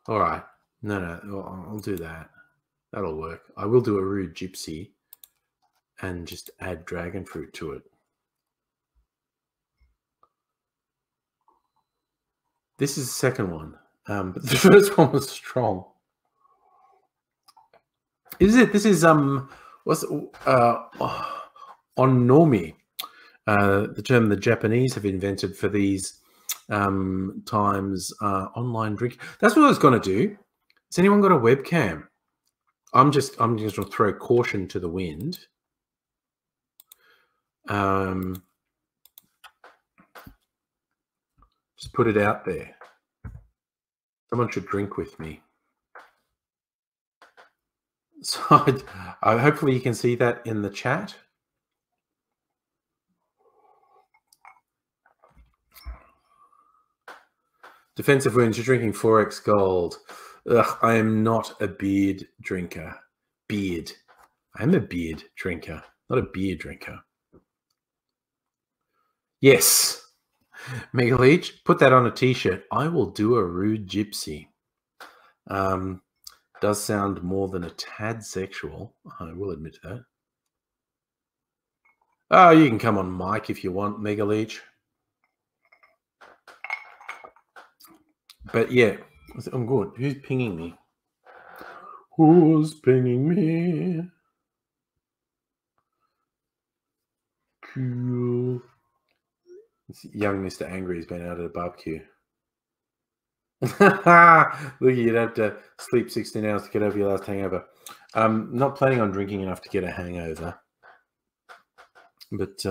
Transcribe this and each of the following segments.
All right. No, I'll do that. That'll work. I will do a rude gypsy and just add dragon fruit to it. This is the second one, but the first one was strong. Is it? This is what's On-nomi, the term the Japanese have invented for these times online drink. That's what I was going to do. Has anyone got a webcam? I'm just going to throw caution to the wind. Just put it out there. Someone should drink with me. So hopefully you can see that in the chat. Defensive wounds, you're drinking 4x gold. Ugh, I am not a beard drinker. Beard. I'm a beard drinker, not a beer drinker. Yes. Mega Leech, put that on a t-shirt. I will do a rude gypsy. Does sound more than a tad sexual. I will admit that. Oh, you can come on mic if you want, Mega Leech. But yeah, I'm good. Who's pinging me? Who's pinging me? Cool. Young Mr. Angry has been out at a barbecue. Look, you'd have to sleep 16 hours to get over your last hangover. Not planning on drinking enough to get a hangover. But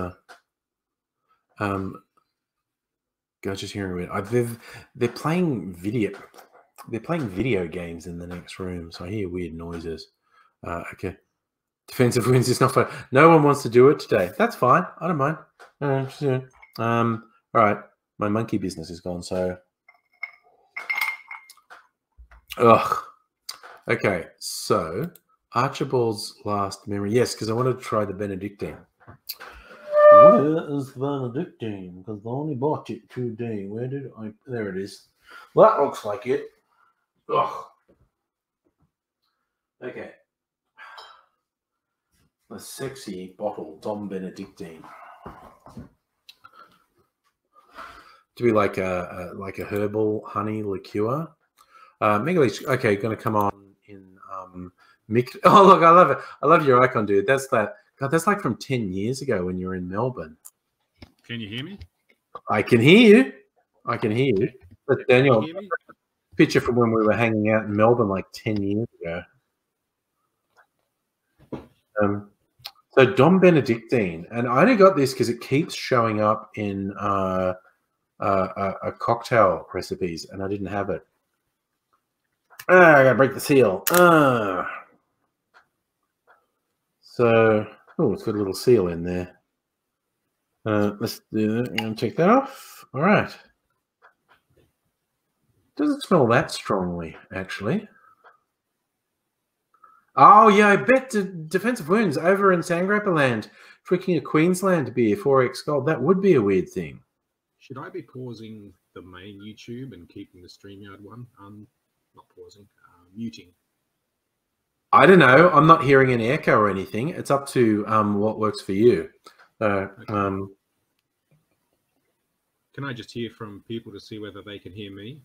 go just hearing it. They're playing video games in the next room, so I hear weird noises. Okay. Defensive wins is not fun. No one wants to do it today. That's fine. I don't mind. All right. My monkey business is gone, so okay, so Archibald's last memory. Yes, because I wanted to try the Benedictine. Where is Benedictine? Because I only bought it today. Where did I? There it is. Well, that looks like it. Ugh. Okay. The sexy bottle, Dom Benedictine. To be like a herbal honey liqueur. Mega Leech, okay, going to come on in mix. Oh, look, I love it. I love your icon, dude. That's that. God, that's like from 10 years ago when you were in Melbourne. Can you hear me? I can hear you. I can hear you. But Daniel, picture from when we were hanging out in Melbourne like 10 years ago. So Dom Benedictine, and I only got this because it keeps showing up in cocktail recipes, and I didn't have it. I gotta break the seal. So, oh, it's got a little seal in there. Let's do that and take that off. All right. Doesn't smell that strongly, actually. Oh, yeah, I bet Defensive Wounds over in Sangrapper Land, freaking a Queensland beer, 4x gold. That would be a weird thing. Should I be pausing the main YouTube and keeping the StreamYard one? Not pausing, muting. I don't know. I'm not hearing an echo or anything. It's up to what works for you. Okay. Can I just hear from people to see whether they can hear me?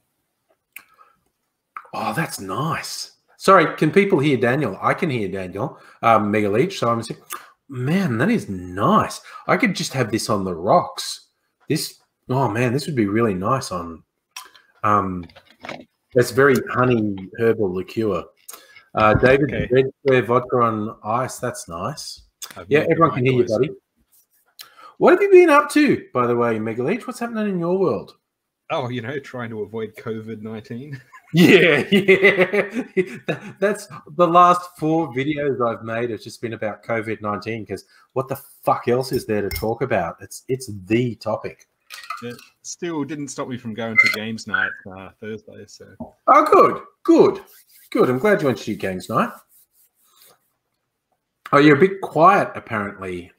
Oh, that's nice. Sorry, can people hear Daniel? I can hear Daniel. Mega Leech. So I'm saying, man, that is nice. I could just have this on the rocks. This, oh man, this would be really nice on. That's very honey herbal liqueur. David, okay. Red Square vodka on ice. That's nice. Yeah, everyone can hear you, buddy. What have you been up to, by the way, Mega Leech? What's happening in your world? Oh, you know, trying to avoid COVID-19. Yeah. That's the last 4 videos I've made have just been about COVID-19 because what the fuck else is there to talk about? It's the topic. It still didn't stop me from going to games night Thursday. So. Oh, good. I'm glad you went to your games night. Oh, you're a bit quiet, apparently.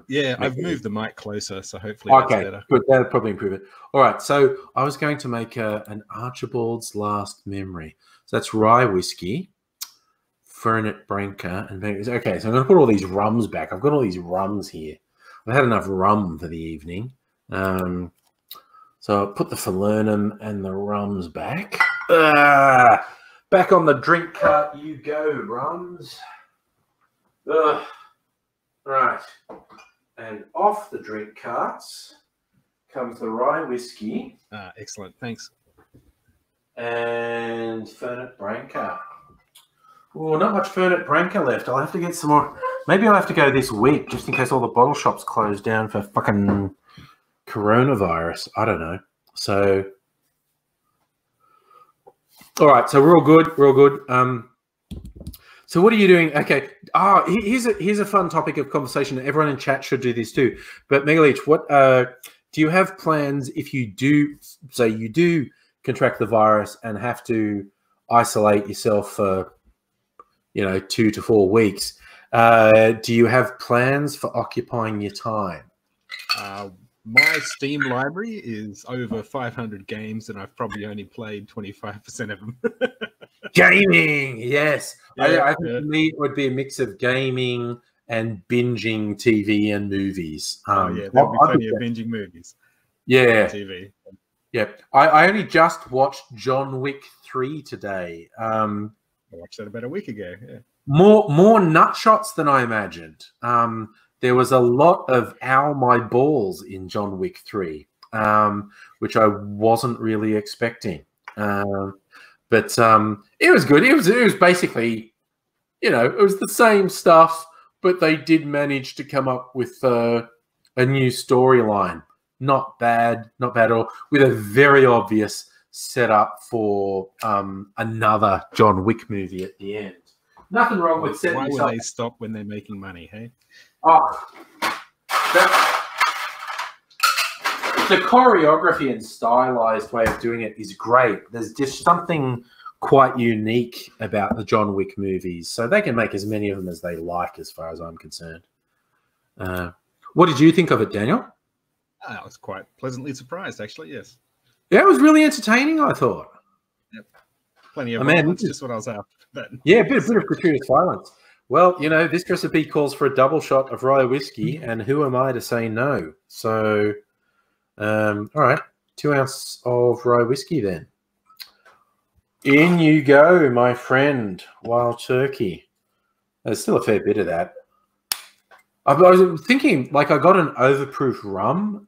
Yeah, I've Mickey. moved the mic closer, so hopefully that's better. Good. That'll probably improve it. All right. So I was going to make an Archibald's Last Memory. So that's rye whiskey, Fernet Branca, and okay. So I'm going to put all these rums back. I've got all these rums here. I've had enough rum for the evening. So I'll put the Falernum and the rums back. Back on the drink cart you go, rums. Right. And off the drink carts comes the rye whiskey. Excellent. Thanks. And Fernet Branca. Oh, not much Fernet Branca left. I'll have to get some more. Maybe I'll have to go this week just in case all the bottle shops close down for fucking coronavirus. I don't know. So, all right. So we're all good. We're all good. So what are you doing? Okay. Here's a fun topic of conversation. Everyone in chat should do this too. But Megaleech, what do you have plans if you do say you do contract the virus and have to isolate yourself for 2 to 4 weeks? Do you have plans for occupying your time? My Steam library is over 500 games, and I've probably only played 25% of them. Gaming, yes. Yeah, I think for me it would be a mix of gaming and binging TV and movies. There'll be plenty of binging movies. Yeah. TV. Yeah. I only just watched John Wick 3 today. I watched that about a week ago. Yeah. More nut shots than I imagined. There was a lot of ow my balls in John Wick 3, which I wasn't really expecting. But it was good. It was basically, it was the same stuff, but they did manage to come up with a new storyline. Not bad at all, with a very obvious setup for another John Wick movie at the end. Nothing wrong with setting. Why would they stop when they're making money, hey? Oh, the choreography and stylized way of doing it is great. There's just something quite unique about the John Wick movies, so they can make as many of them as they like, as far as I'm concerned. What did you think of it, Daniel? I was quite pleasantly surprised, actually. Yes. Yeah, it was really entertaining, I thought. Yep. Plenty of violence, just what I was after. Yeah, a bit of gratuitous violence. Well, this recipe calls for a double shot of rye whiskey, and who am I to say no? So, all right, 2 ounces of rye whiskey then. In you go, my friend, wild turkey. There's still a fair bit of that. I was thinking, I got an overproof rum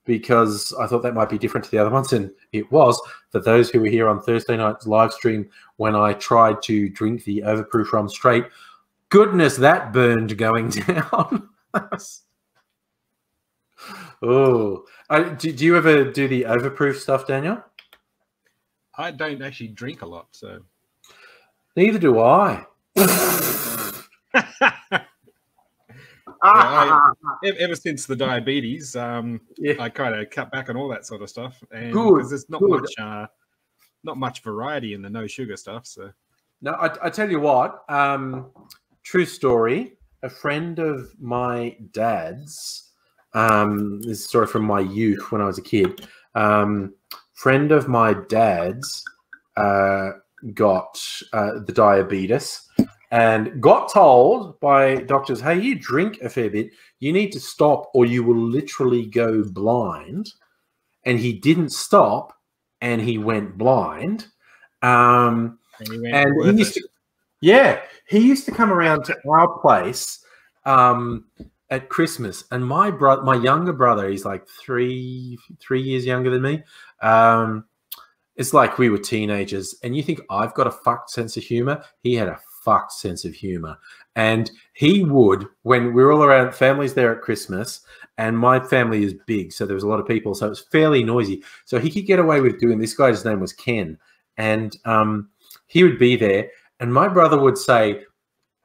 because I thought that might be different to the other ones, and it was. For those who were here on Thursday night's live stream when I tried to drink the overproof rum straight, goodness, that burned going down. Oh, do you ever do the overproof stuff, Daniel? I don't actually drink a lot, so. Neither do I. Ever since the diabetes, I kind of cut back on all that sort of stuff, and because there's not much variety in the no sugar stuff. So, no, I tell you what, true story. A friend of my dad's, this is a story from my youth when I was a kid. Friend of my dad's got the diabetes. And got told by doctors, hey, you drink a fair bit. You need to stop or you will literally go blind. And he didn't stop and he went blind. And he used to, he used to come around to our place at Christmas. And my younger brother, he's like three years younger than me. It's like we were teenagers. And you think I've got a fucked sense of humor? He had a fucked sense of humor, and he would, when we were all around, families there at Christmas, and my family is big, so there was a lot of people, so it was fairly noisy, so he could get away with doing, this guy's name was Ken, and he would be there, and my brother would say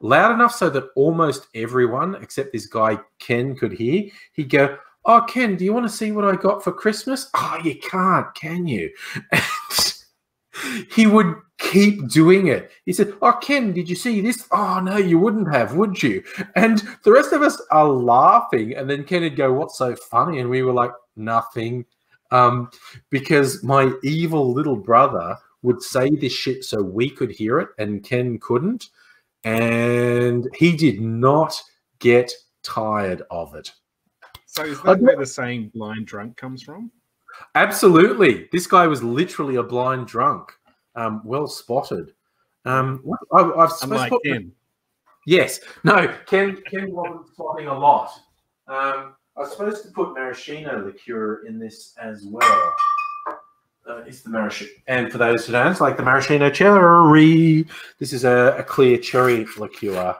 loud enough so that almost everyone except this guy Ken could hear. He'd go, oh, Ken, do you want to see what I got for Christmas? Oh, you can't, can you? he would keep doing it. He said, "Oh, Ken, did you see this? Oh, no, you wouldn't have, would you?" And the rest of us are laughing. And then Ken would go, "What's so funny?" And we were like, "Nothing." Because my evil little brother would say this shit so we could hear it and Ken couldn't. And he did not get tired of it. So is that where the saying blind drunk comes from? Absolutely. This guy was literally a blind drunk. Well spotted. I've Unlike Ken. Yes. No, Ken wasn't spotting a lot. I was supposed to put maraschino liqueur in this as well. It's the maraschino. And for those who don't, it's like the maraschino cherry. This is a clear cherry liqueur.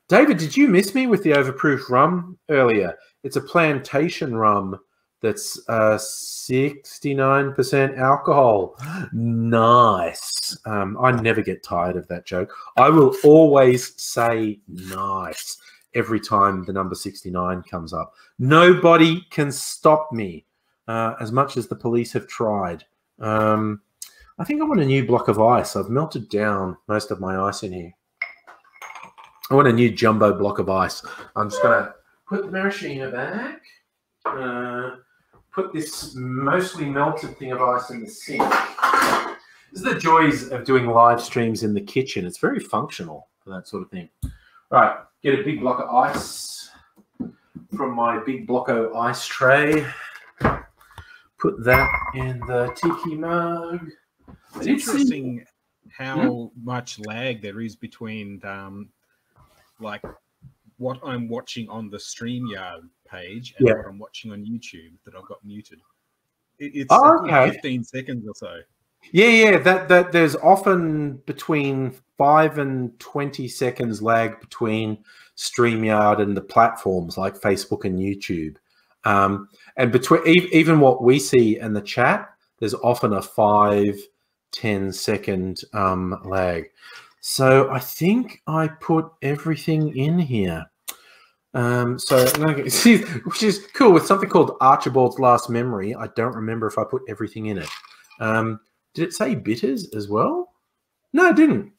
David, did you miss me with the overproof rum earlier? It's a plantation rum that's 69% alcohol. Nice. I never get tired of that joke. I will always say nice every time the number 69 comes up. Nobody can stop me, as much as the police have tried. I think I want a new block of ice. I've melted down most of my ice in here. I want a new jumbo block of ice. I'm just going to put the maraschino back. Put this mostly melted thing of ice in the sink. This is the joys of doing live streams in the kitchen. It's very functional for that sort of thing. All right, get a big block of ice from my big Blocko ice tray. Put that in the tiki mug. It's interesting how much lag there is between like what I'm watching on the StreamYard page and what I'm watching on YouTube that I've got muted. It's 15 seconds or so. Yeah. That there's often between 5 and 20 seconds lag between StreamYard and the platforms like Facebook and YouTube. And between even what we see in the chat, there's often a 5-10 second lag. So I think I put everything in here. Which is cool with something called Archibald's Last Memory. I don't remember if I put everything in it. Did it say bitters as well? No, it didn't.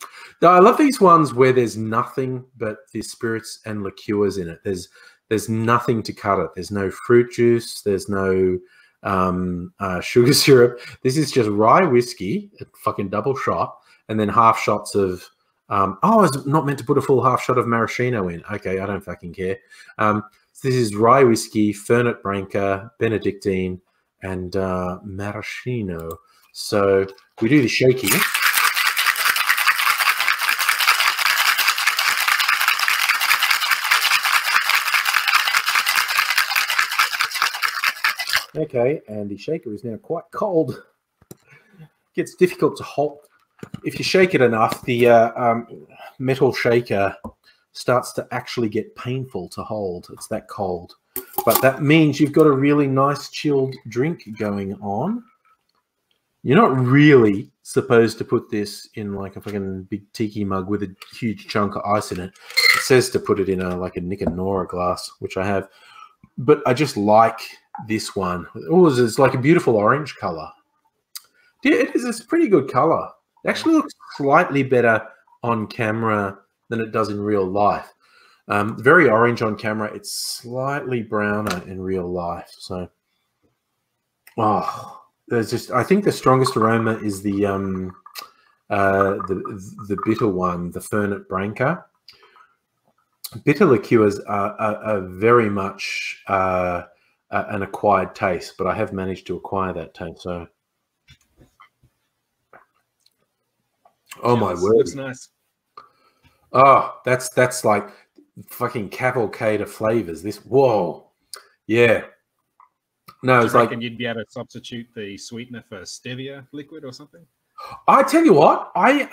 I love these ones where there's nothing but the spirits and liqueurs in it. There's nothing to cut it. There's no fruit juice. There's no sugar syrup. This is just rye whiskey, a fucking double shot, and then half shots of I was not meant to put a full half shot of maraschino in. Okay, I don't fucking care. So this is rye whiskey, Fernet Branca, Benedictine, and maraschino. So we do the shaking. Okay, and the shaker is now quite cold. Gets difficult to hold. If you shake it enough, the metal shaker starts to actually get painful to hold. It's that cold. But that means you've got a really nice chilled drink going on. You're not really supposed to put this in like a fucking big tiki mug with a huge chunk of ice in it. It says to put it in like a Nick and Nora glass, which I have. But I just like this one. It's like a beautiful orange color. Yeah, it is. It's a pretty good color. It actually looks slightly better on camera than it does in real life. Very orange on camera. It's slightly browner in real life. So, there's just. I think the strongest aroma is the bitter one, the Fernet Branca. Bitter liqueurs are very much an acquired taste, but I have managed to acquire that taste. So. Oh my word! Looks nice. Oh, that's like fucking cavalcade of flavors. This, whoa, yeah. No, it's like you'd be able to substitute the sweetener for stevia liquid or something. I tell you what, I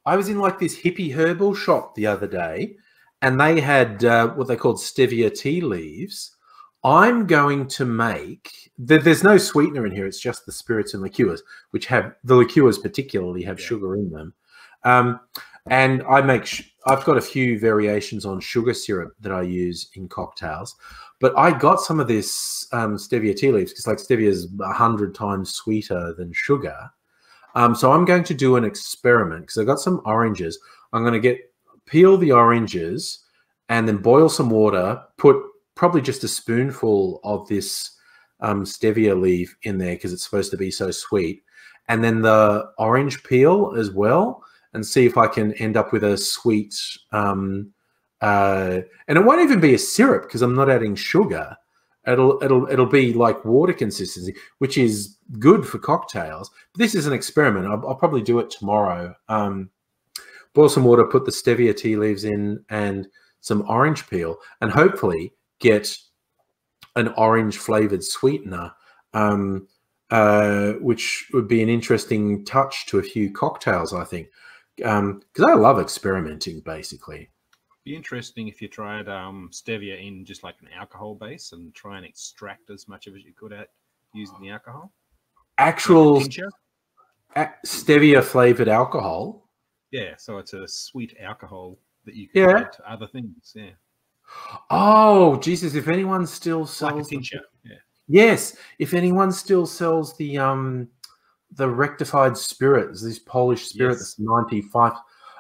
was in like this hippie herbal shop the other day, and they had what they called stevia tea leaves. I'm going to make, there's no sweetener in here. It's just the spirits and liqueurs, which have, the liqueurs particularly have sugar in them. And I've got a few variations on sugar syrup that I use in cocktails. But I got some of this stevia tea leaves because like stevia is 100 times sweeter than sugar. So I'm going to do an experiment because I got some oranges. I'm going to peel the oranges and then boil some water, put probably just a spoonful of this stevia leaf in there because it's supposed to be so sweet. And then the orange peel as well, and see if I can end up with a sweet, and it won't even be a syrup because I'm not adding sugar. It'll be like water consistency, which is good for cocktails. But this is an experiment. I'll probably do it tomorrow. Boil some water, put the stevia tea leaves in and some orange peel, and hopefully get an orange flavored sweetener, which would be an interesting touch to a few cocktails, I think. Because I love experimenting, basically. Be interesting if you tried stevia in just like an alcohol base and try and extract as much of it as you could at using the alcohol. Actual stevia flavored alcohol. Yeah, so it's a sweet alcohol that you can add to other things. Yeah. Oh Jesus! If anyone still sells like a tincture, yes, if anyone still sells the rectified spirits, this Polish spirit that's 95,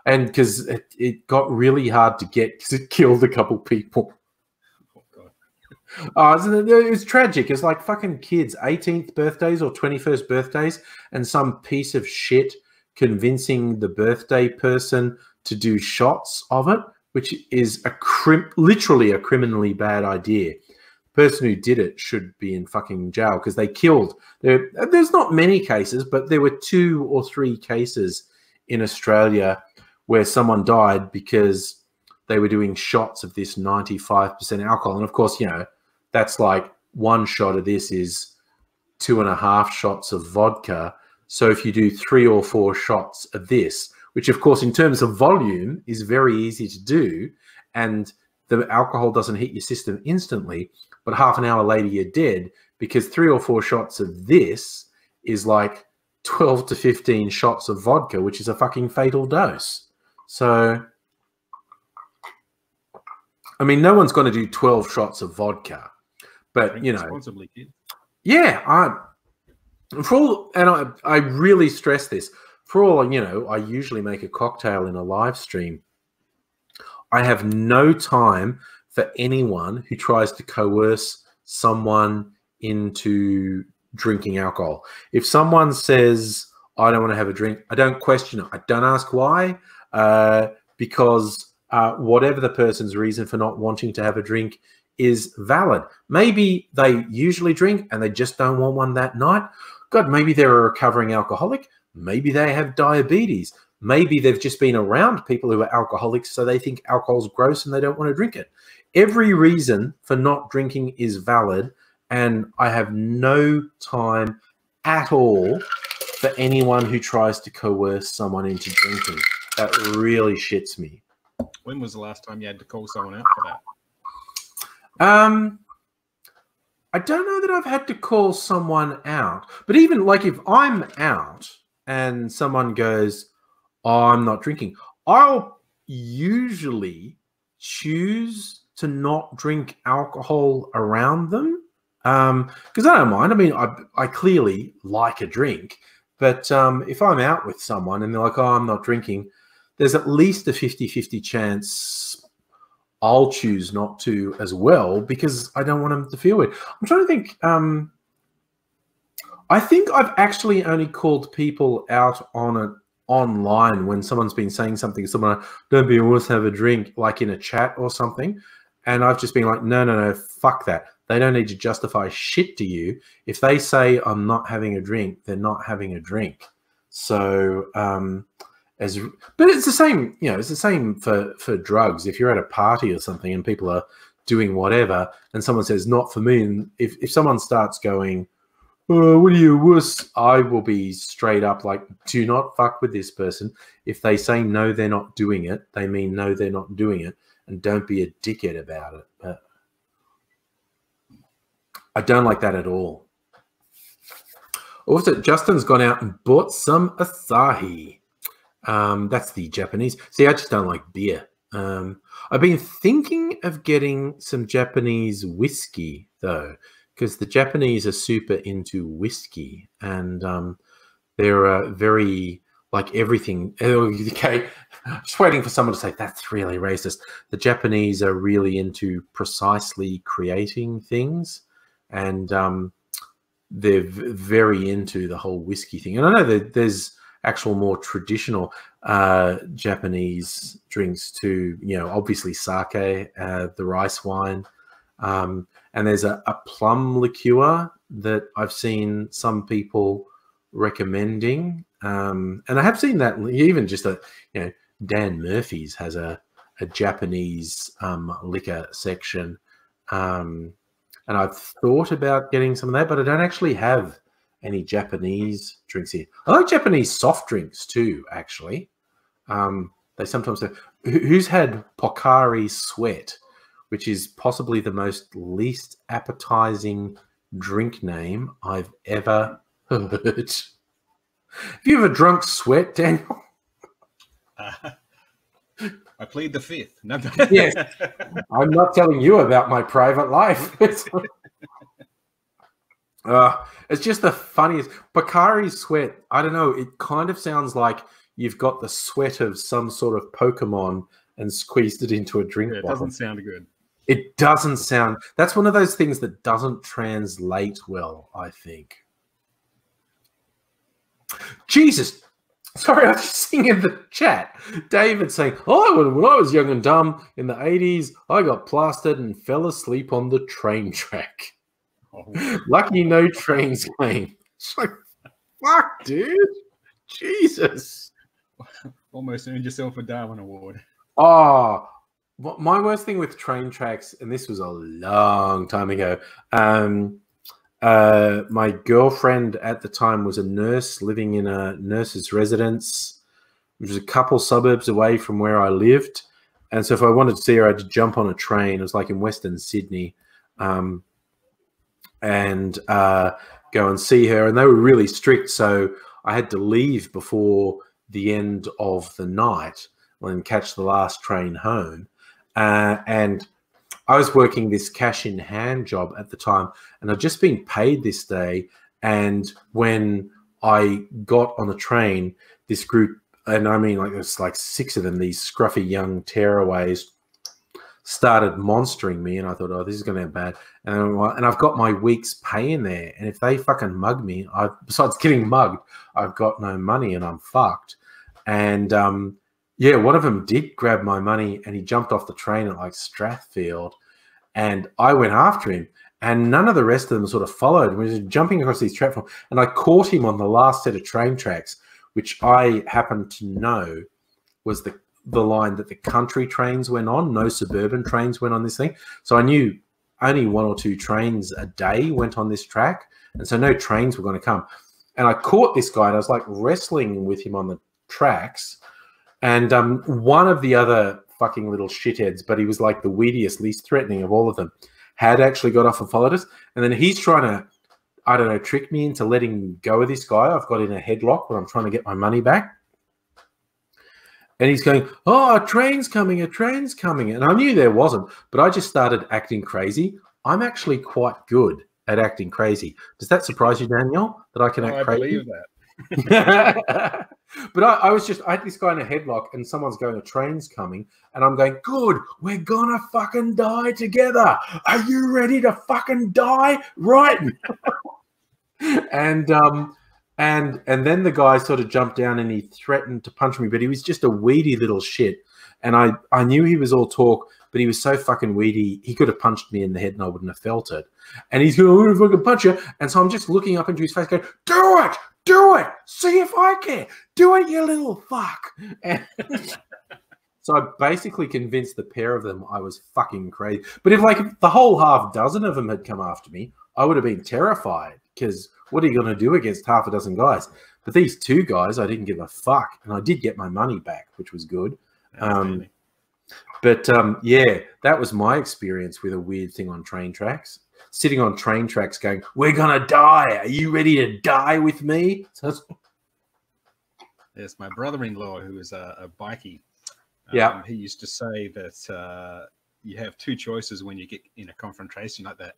and because it got really hard to get because it killed a couple people. Oh God! It was tragic. It's like fucking kids' 18th birthdays or 21st birthdays, and some piece of shit convincing the birthday person to do shots of it, which is literally a criminally bad idea. Person who did it should be in fucking jail because they killed. There's not many cases, but there were 2 or 3 cases in Australia where someone died because they were doing shots of this 95% alcohol. And of course, you know, that's like one shot of this is 2.5 shots of vodka. So if you do 3 or 4 shots of this, which of course in terms of volume is very easy to do, and the alcohol doesn't hit your system instantly, but half an hour later you're dead because 3 or 4 shots of this is like 12 to 15 shots of vodka, which is a fucking fatal dose. So, I mean, no one's going to do 12 shots of vodka, but you know, responsibly, kid. Yeah, I really stress this. For all you know, I usually make a cocktail in a live stream. I have no time for anyone who tries to coerce someone into drinking alcohol. If someone says, I don't want to have a drink, I don't question it. I don't ask why, because whatever the person's reason for not wanting to have a drink is valid. Maybe they usually drink and they just don't want one that night. God, maybe they're a recovering alcoholic. Maybe they have diabetes. Maybe they've just been around people who are alcoholics, so they think alcohol's gross and they don't want to drink it. Every reason for not drinking is valid, and I have no time at all for anyone who tries to coerce someone into drinking. That really shits me. When was the last time you had to call someone out for that? I don't know that I've had to call someone out, but even like if I'm out and someone goes, oh, I'm not drinking, I'll usually choose to not drink alcohol around them because I don't mind. I mean, I clearly like a drink, but if I'm out with someone and they're like, oh, I'm not drinking, there's at least a 50-50 chance I'll choose not to as well because I don't want them to feel it. I'm trying to think. I think I've actually only called people out on it online when someone's been saying something to someone, don't be a wuss, have a drink, like in a chat or something. And I've just been like, no, fuck that. They don't need to justify shit to you. If they say I'm not having a drink, they're not having a drink. So, but it's the same, you know, it's the same for drugs. If you're at a party or something and people are doing whatever and someone says, not for me, and if someone starts going, oh, what are you, wuss? I will be straight up like, do not fuck with this person. If they say no, they're not doing it, they mean no, they're not doing it, and don't be a dickhead about it. But I don't like that at all. Also, Justin's gone out and bought some Asahi. That's the Japanese. See, I just don't like beer. I've been thinking of getting some Japanese whiskey though, because the Japanese are super into whiskey, and they're very like everything. Okay, just waiting for someone to say that's really racist. The Japanese are really into precisely creating things, and they're very into the whole whiskey thing. And I know that there's actual more traditional Japanese drinks too, you know, obviously sake, the rice wine, and there's a plum liqueur that I've seen some people recommending, and I have seen that even just Dan Murphy's has a Japanese liquor section, and I've thought about getting some of that, but I don't actually have any Japanese drinks here. I like Japanese soft drinks too, actually. They sometimes have. Who's had Pocari Sweat, which is possibly the most least appetizing drink name I've ever heard. Have you ever drunk sweat, Daniel? I plead the fifth. No. Yes. I'm not telling you about my private life. It's just the funniest. Pocari Sweat, I don't know, it kind of sounds like you've got the sweat of some sort of Pokemon and squeezed it into a drink bottle. It doesn't sound good. It doesn't sound... That's one of those things that doesn't translate well, I think. Jesus. Sorry, I was just seeing in the chat, David saying, oh, when I was young and dumb in the 80s, I got plastered and fell asleep on the train track. Oh. Lucky no trains came. It's like, fuck, dude. Jesus. Almost earned yourself a Darwin Award. Oh, my worst thing with train tracks, and this was a long time ago, my girlfriend at the time was a nurse living in a nurse's residence, which was a couple suburbs away from where I lived. And so if I wanted to see her, I had to jump on a train. It was like in Western Sydney. And go and see her, and they were really strict, so I had to leave before the end of the night and catch the last train home. And I was working this cash in hand job at the time, and I'd just been paid this day, and when I got on the train, this group, and I mean like there's like 6 of them, these scruffy young tearaways, started monstering me, and I thought, oh, this is going to be bad. And I've got my week's pay in there, and if they fucking mug me, besides getting mugged, I've got no money and I'm fucked. And yeah, one of them did grab my money, and he jumped off the train at like Strathfield, and I went after him, and none of the rest of them sort of followed. We were jumping across these platforms, and I caught him on the last set of train tracks, which I happened to know was the line that the country trains went on. No suburban trains went on this thing. So I knew only 1 or 2 trains a day went on this track. And so no trains were going to come. And I caught this guy, and I was like wrestling with him on the tracks. And one of the other fucking little shitheads, but he was like the weediest, least threatening of all of them, had actually got off and followed us. And then he's trying to, I don't know, trick me into letting go of this guy. I've got in a headlock when I'm trying to get my money back. And he's going, oh, a train's coming, a train's coming. And I knew there wasn't, but I just started acting crazy. I'm actually quite good at acting crazy. Does that surprise you, Daniel, that I can act crazy? I believe that. But I had this guy in a headlock, and someone's going, a train's coming. And I'm going, good, we're going to fucking die together. Are you ready to fucking die right now? And then the guy sort of jumped down and he threatened to punch me, but he was just a weedy little shit. And I knew he was all talk, but he was so fucking weedy, he could have punched me in the head and I wouldn't have felt it. And he's going, I'm going to fucking punch you. And so I'm just looking up into his face going, do it, see if I can. Do it, you little fuck. And so I basically convinced the pair of them I was fucking crazy. But if like the whole half dozen of them had come after me, I would have been terrified, because what are you going to do against half a dozen guys? But these 2 guys, I didn't give a fuck. And I did get my money back, which was good. Yeah, that was my experience with a weird thing on train tracks. Sitting on train tracks going, we're going to die. Are you ready to die with me? So Yes, my brother-in-law, who is a bikie, Yeah. he used to say that you have two choices when you get in a confrontation like that.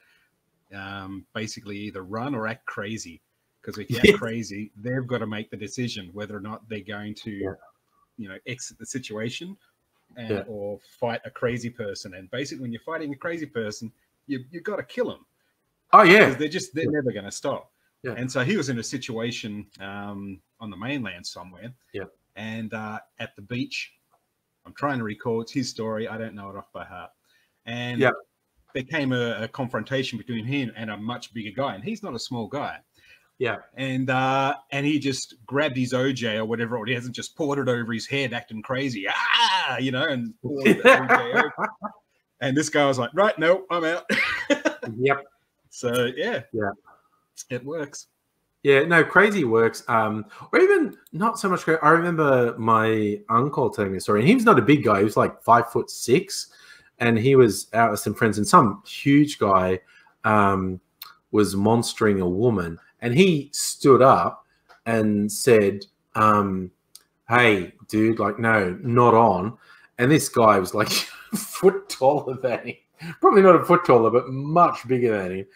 Basically, either run or act crazy. Because if you act crazy, they've got to make the decision whether or not they're going to, exit the situation or fight a crazy person. And basically, when you're fighting a crazy person, you've got to kill them. Oh yeah, because they're never going to stop. Yeah. And so he was in a situation on the mainland somewhere. Yeah. And at the beach, I'm trying to recall, it's his story. I don't know it off by heart. And there came a confrontation between him and a much bigger guy, and he's not a small guy. Yeah. And he just grabbed his OJ or whatever he hasn't, just poured it over his head, acting crazy. And poured the OJ over. And this guy was like, right, no, I'm out. Yep. So it works. Yeah, no, crazy works. Or even not so much. I remember my uncle telling me a story, and he was not a big guy. He was like 5'6", and he was out with some friends, and some huge guy was monstering a woman, and he stood up and said, "Hey, dude, like, no, not on." And this guy was like a foot taller than him. Probably not a foot taller, but much bigger than him.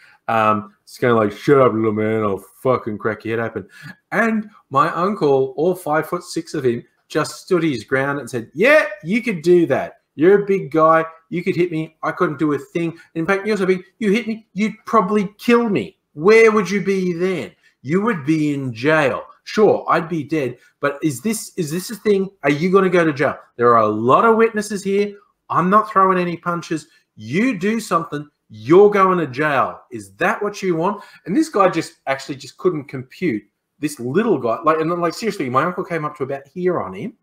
It's kind of like, shut up, little man, I'll fucking crack your head open. And my uncle, all 5'6" of him, just stood his ground and said, yeah, you could do that. You're a big guy. You could hit me. I couldn't do a thing. In fact, you're so big, you hit me, you'd probably kill me. Where would you be then? You would be in jail. Sure, I'd be dead. But is this a thing? Are you going to go to jail? There are a lot of witnesses here. I'm not throwing any punches. You do something, you're going to jail. Is that what you want? And this guy just couldn't compute. This little guy, like seriously, my uncle came up to about here on him.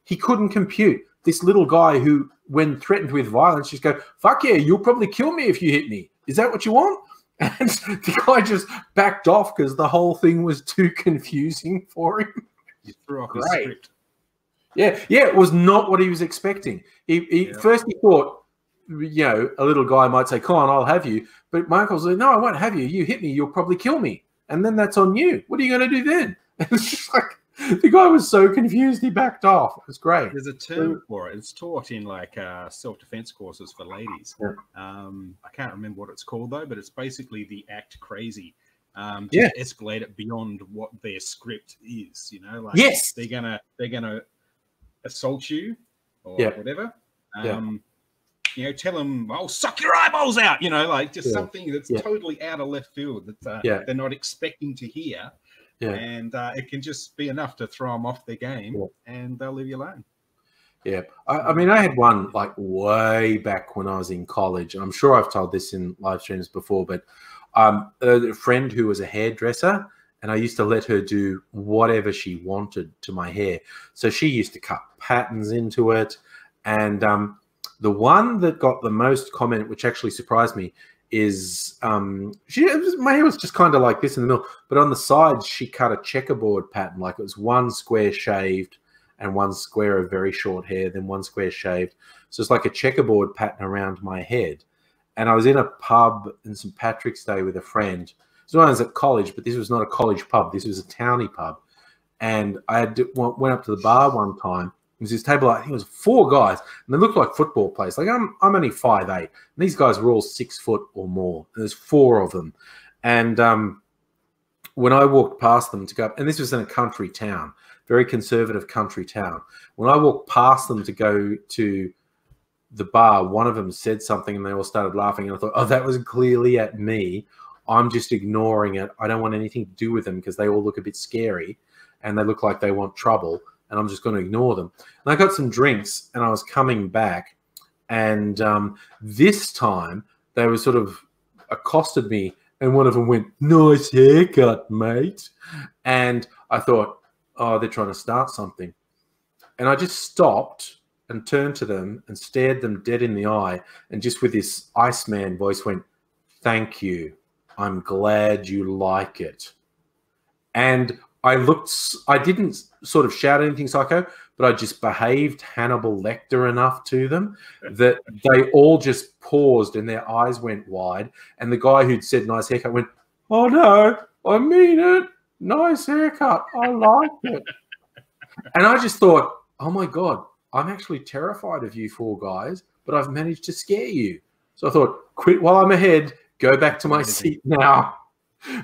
He couldn't compute this little guy who, when threatened with violence, just go, fuck yeah, you'll probably kill me if you hit me. Is that what you want? And the guy just backed off because the whole thing was too confusing for him. You threw off his script. Yeah, it was not what he was expecting. First he thought, a little guy might say, come on, I'll have you. But my uncle said, no, I won't have you. You hit me, you'll probably kill me. And then that's on you. What are you going to do then? It's just like, the guy was so confused, he backed off. It was great. There's a term for it. It's taught in like self-defense courses for ladies. Yeah. I can't remember what it's called though, but it's basically the act crazy. Just escalate it beyond what their script is. Like they're gonna assault you or whatever. Tell them, I'll suck your eyeballs out. Something that's totally out of left field that they're not expecting to hear. Yeah. And it can just be enough to throw them off their game and they'll leave you alone. Yeah. I mean, I had one like way back when I was in college. I'm sure I've told this in live streams before, but a friend who was a hairdresser, and I used to let her do whatever she wanted to my hair. So she used to cut patterns into it. And the one that got the most comment, which actually surprised me, is my hair was just kind of like this in the middle, but on the sides she cut a checkerboard pattern, like it was one square shaved and one square of very short hair, then one square shaved. So it's like a checkerboard pattern around my head. And I was in a pub in St. Patrick's Day with a friend. So I was at college, but this was not a college pub. This was a townie pub. And I went up to the bar one time. There was this table, I think it was 4 guys, and they looked like football players. Like I'm only 5'8", and these guys were all 6 foot or more. There's 4 of them. And when I walked past them to go up, and this was in a country town, very conservative country town. When I walked past them to go to the bar, one of them said something and they all started laughing. And I thought, oh, that was clearly at me. I'm just ignoring it. I don't want anything to do with them because they all look a bit scary and they look like they want trouble. And I'm just going to ignore them. And I got some drinks and I was coming back. And this time they were sort of accosted me. And one of them went, nice haircut, mate. And I thought, oh, they're trying to start something. And I just stopped and turned to them and stared them dead in the eye. And just with this Iceman voice went, thank you. I'm glad you like it. And I didn't sort of shout anything psycho, but I just behaved Hannibal Lecter enough to them that they all just paused and their eyes went wide. And the guy who'd said nice haircut went, oh no, I mean it. Nice haircut. I like it. And I just thought, oh my God, I'm actually terrified of you 4 guys, but I've managed to scare you. So I thought, quit while I'm ahead, go back to my seat now.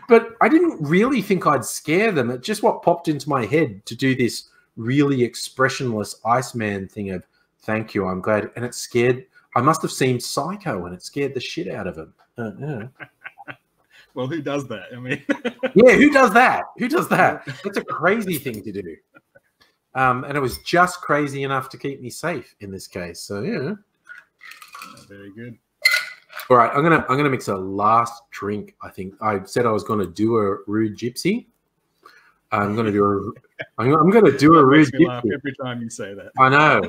But I didn't really think I'd scare them. It's just what popped into my head to do this really expressionless Iceman thing of, thank you, I'm glad. And it scared, I must have seemed psycho and it scared the shit out of him. Yeah. Well, who does that? I mean, yeah, who does that? Who does that? That's a crazy thing to do. And it was just crazy enough to keep me safe in this case. So yeah. Very good. All right, I'm gonna mix a last drink. I think I said I was going to do a rude gypsy. I'm going to do a rude gypsy. Laugh every time you say that. I know.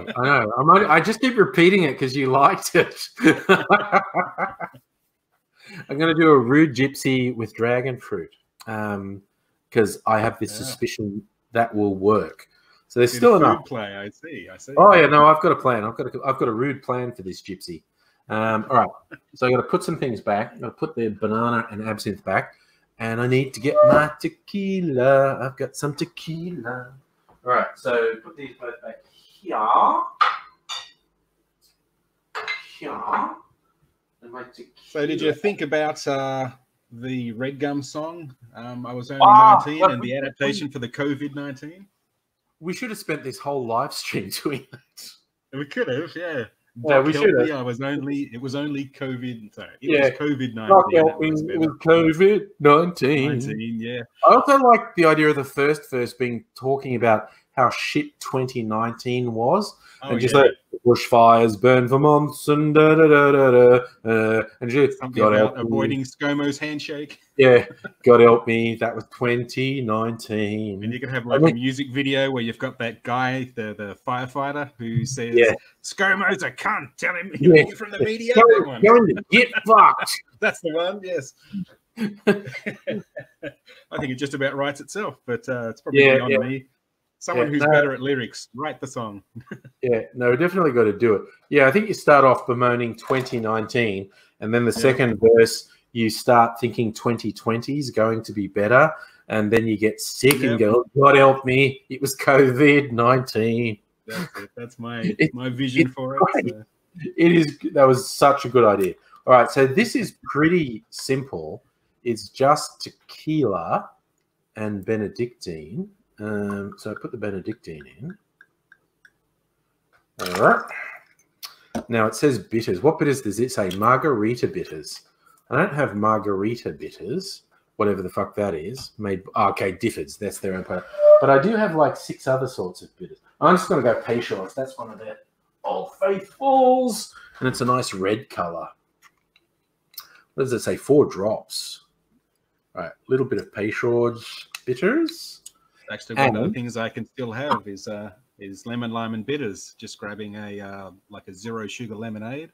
I just keep repeating it because you liked it. I'm going to do a rude gypsy with dragon fruit because I have this suspicion that will work. So there's still enough play. I see. Oh yeah, no, I've got a plan. I've got a rude plan for this gypsy. All right, so I got to put some things back. I'm going to put the banana and absinthe back, and I need to get my tequila. I've got some tequila. All right, so put these both back here. And my tequila. So did you think about the Red Gum song? I was only 19, and the adaptation for the COVID-19. We should have spent this whole live stream doing that. We could have, yeah. Yeah, we should have. It was only COVID. Sorry, it was COVID-19. It was COVID-19. Yeah. I also like the idea of the first verse being talking about how shit 2019 was, and just like bushfires burn for months and and just something about avoiding ScoMo's handshake. Yeah, God help me, that was 2019. And you can have like a music video where you've got that guy, the firefighter, who says, ScoMo's a cunt, tell him you're from the media. Get fucked. That's the one, yes. I think it just about writes itself, but it's probably beyond me. Someone who's better at lyrics, write the song. Yeah, no, definitely got to do it. Yeah, I think you start off bemoaning 2019, and then the second verse, you start thinking 2020 is going to be better, and then you get sick and go, God help me, it was COVID-19. That's it. That's my vision for it. So. It is. That was such a good idea. All right, so this is pretty simple. It's just tequila and Benedictine. So I put the Benedictine in. All right. Now it says bitters. What bitters does it say? Margarita bitters. I don't have margarita bitters, whatever the fuck that is. Okay, Diffords. That's their own product. But I do have like 6 other sorts of bitters. I'm just going to go Peychaud's. That's one of their Old Faithfuls. And it's a nice red color. What does it say? 4 drops. All right. A little bit of Peychaud's bitters. Actually, one of the things I can still have is lemon lime and bitters. Just grabbing a like a 0 sugar lemonade,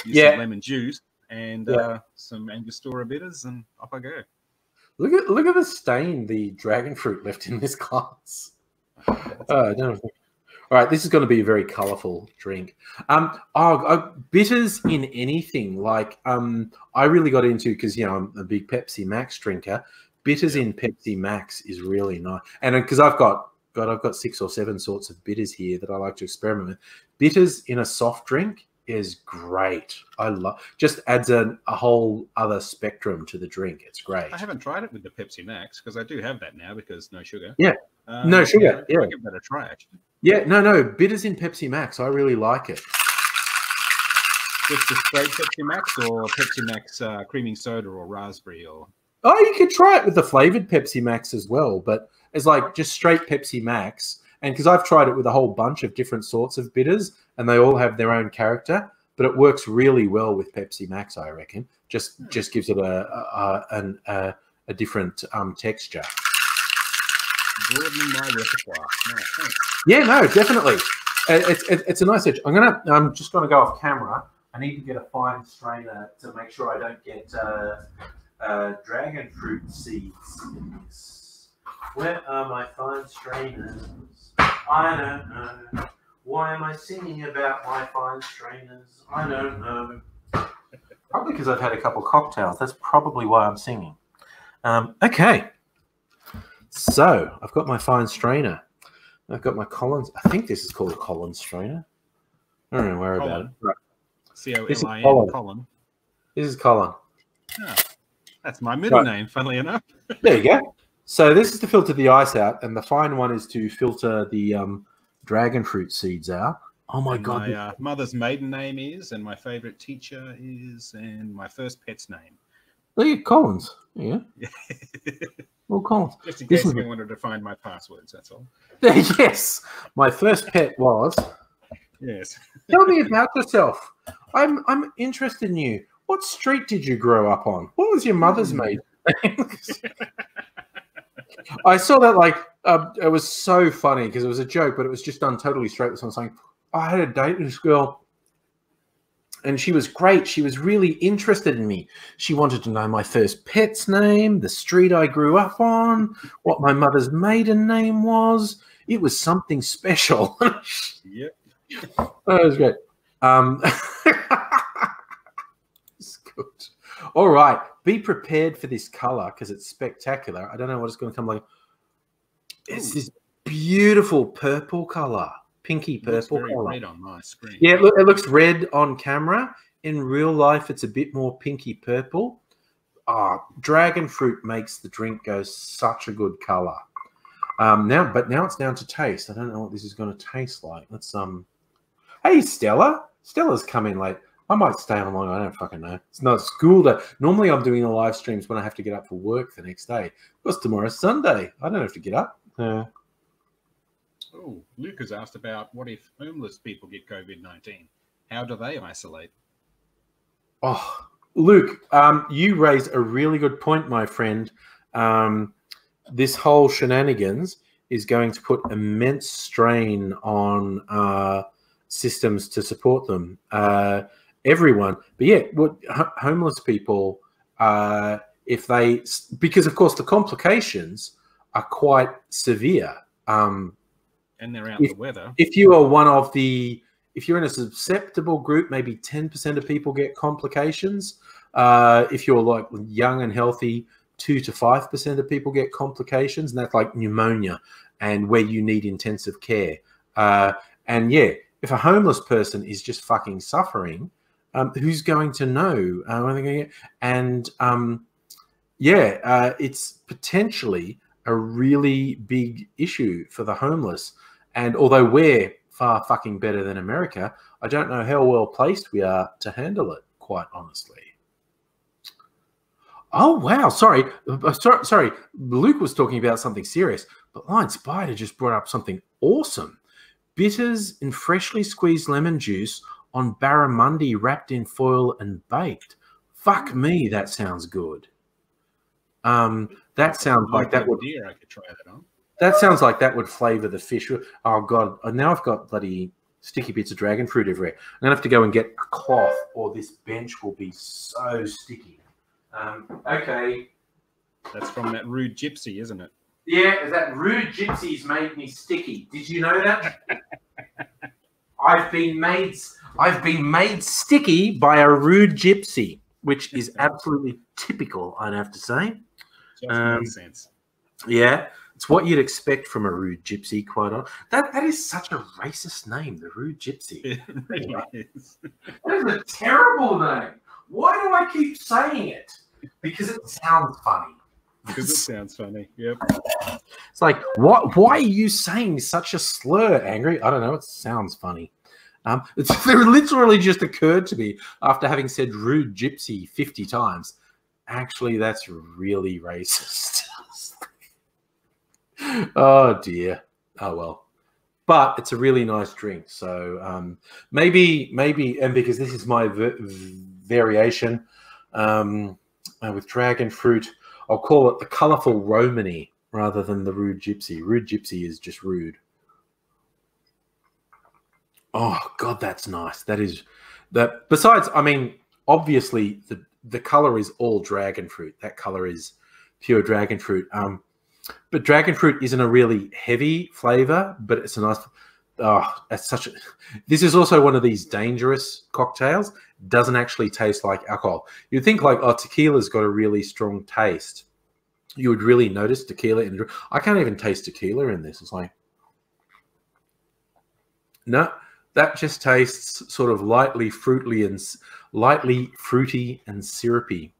use some lemon juice and some Angostura bitters, and off I go. Look at the stain the dragon fruit left in this glass. No. All right, this is going to be a very colourful drink. Bitters in anything, like I really got into, because I'm a big Pepsi Max drinker. Bitters in Pepsi Max is really nice, and because I've got 6 or 7 sorts of bitters here that I like to experiment with. Bitters in a soft drink is great. I love, just adds a whole other spectrum to the drink. It's great. I haven't tried it with the Pepsi Max because I do have that now because no sugar. Yeah, no sugar. I'll give that a try actually. Yeah, no, bitters in Pepsi Max. I really like it. Just a straight Pepsi Max or Pepsi Max creaming soda or raspberry or. Oh, you could try it with the flavored Pepsi Max as well, but it's like just straight Pepsi Max. And because I've tried it with a whole bunch of different sorts of bitters, and they all have their own character, but it works really well with Pepsi Max, I reckon. Just gives it a different texture. Broadening my repertoire. No, thanks. Yeah, no, definitely. It's a nice edge. I'm just gonna go off camera. I need to get a fine strainer to make sure I don't get dragon fruit seeds in this. Where are my fine strainers? I don't know. Why am I singing about my fine strainers? I don't know. Probably because I've had a couple cocktails. That's probably why I'm singing. Okay. So I've got my fine strainer. I've got my Collins. I think this is called a Collins strainer. I don't know where about it. Right. C-O-L-I-N, Colin. This is Colin. Oh, that's my middle name, funnily enough. There you go. So this is to filter the ice out, and the fine one is to filter the dragon fruit seeds out. Oh my God. My mother's maiden name is, and my favorite teacher is, and my first pet's name. Look at Collins. Yeah. Well, Collins. Just in case you wanted to find my passwords, that's all. Yes. My first pet was. Yes. Tell me about yourself. I'm interested in you. What street did you grow up on? What was your mother's maiden name? I saw that it was so funny because it was a joke, but it was just done totally straight with someone saying, I had a date with this girl and she was great. She was really interested in me. She wanted to know my first pet's name, the street I grew up on, what my mother's maiden name was. It was something special. Yep. That was great. It's good. All right. Be prepared for this color because it's spectacular. I don't know what it's going to come like. It's this beautiful purple color. Pinky purple color. Red on my screen. Yeah, look, it looks red on camera. In real life, it's a bit more pinky purple. Dragon fruit makes the drink go such a good color. Now it's down to taste. I don't know what this is going to taste like. Let's Hey Stella, Stella's come in late. I might stay on long. I don't fucking know. It's not school day. Normally, I'm doing the live streams when I have to get up for work the next day. Because tomorrow's Sunday. I don't have to get up. Oh, Luke has asked about what if homeless people get COVID-19? How do they isolate? Oh, Luke, you raise a really good point, my friend. This whole shenanigans is going to put immense strain on systems to support them. Everyone. But yeah, homeless people, because of course the complications are quite severe. And they're out in the weather. If you are if you're in a susceptible group, maybe 10% of people get complications. If you're like young and healthy, 2 to 5% of people get complications, and that's like pneumonia and where you need intensive care. And yeah, if a homeless person is just fucking suffering, who's going to know? It's potentially a really big issue for the homeless. And although we're far fucking better than America, I don't know how well placed we are to handle it, quite honestly. Oh, wow. Sorry. Luke was talking about something serious, but Lion Spider just brought up something awesome. Bitters in freshly squeezed lemon juice on barramundi wrapped in foil and baked. Fuck me, that sounds good. That sounds like that would. I could try that on. That sounds like that would flavor the fish. Oh God! Now I've got bloody sticky bits of dragon fruit everywhere. I'm gonna have to go and get a cloth, or this bench will be so sticky. Okay. That's from that rude gypsy, isn't it? Yeah, that rude gypsy's made me sticky. Did you know that? I've been made sticky by a rude gypsy, which is absolutely typical, I'd have to say. Makes sense. Yeah, it's what you'd expect from a rude gypsy, quite honestly. That is such a racist name, the rude gypsy. It really is. That is a terrible name. Why do I keep saying it? Because it sounds funny. Because it sounds funny. Yep. It's like, what? Why are you saying such a slur, Angry? I don't know. It sounds funny. It literally just occurred to me after having said rude gypsy 50 times. Actually, that's really racist. Oh, dear. Oh, well. But it's a really nice drink. So maybe, and because this is my variation with dragon fruit, I'll call it the colourful Romany rather than the rude gypsy. Rude gypsy is just rude. Oh, God, that's nice. That is that. Besides, I mean, obviously, the color is all dragon fruit. That color is pure dragon fruit. But dragon fruit isn't a really heavy flavor, but it's a nice. Oh, that's such a. This is also one of these dangerous cocktails. Doesn't actually taste like alcohol. You'd think like, oh, tequila's got a really strong taste. You would really notice tequila in. I can't even taste tequila in this. It's like, No, that just tastes sort of lightly fruity and syrupy.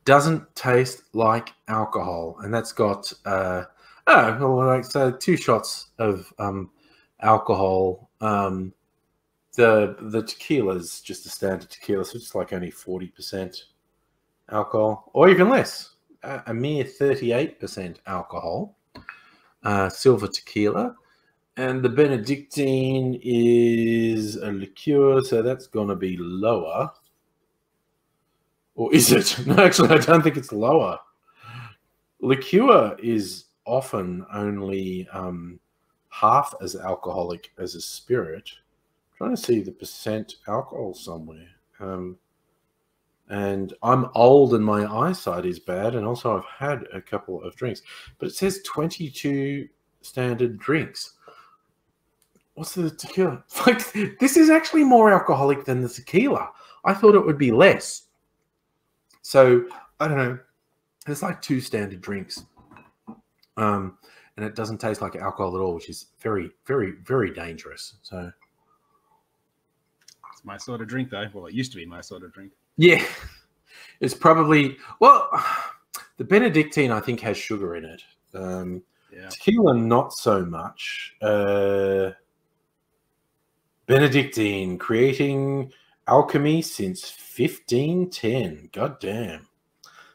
Doesn't taste like alcohol, and that's got so 2 shots of alcohol. The tequila is just a standard tequila, so it's like only 40% alcohol, or even less, a mere 38% alcohol. Silver tequila. And the Benedictine is a liqueur, so that's going to be lower. Or is it? No, actually, I don't think it's lower. Liqueur is often only half as alcoholic as a spirit. I'm trying to see the percent alcohol somewhere. And I'm old and my eyesight is bad, and also I've had a couple of drinks. But it says 22 standard drinks. What's the tequila? Like, this is actually more alcoholic than the tequila. I thought it would be less. So, I don't know. There's like 2 standard drinks. And it doesn't taste like alcohol at all, which is very, very, very dangerous. So, it's my sort of drink, though. Well, it used to be my sort of drink. Yeah. It's probably, well, the Benedictine, I think, has sugar in it. Yeah. Tequila, not so much. Benedictine, creating alchemy since 1510. God damn.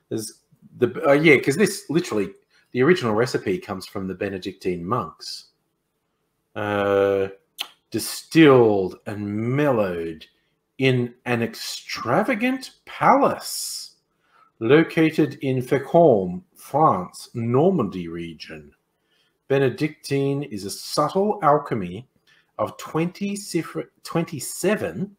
There's yeah, because this literally, the original recipe comes from the Benedictine monks. Distilled and mellowed in an extravagant palace located in Fécamp, France, Normandy region. Benedictine is a subtle alchemy of 27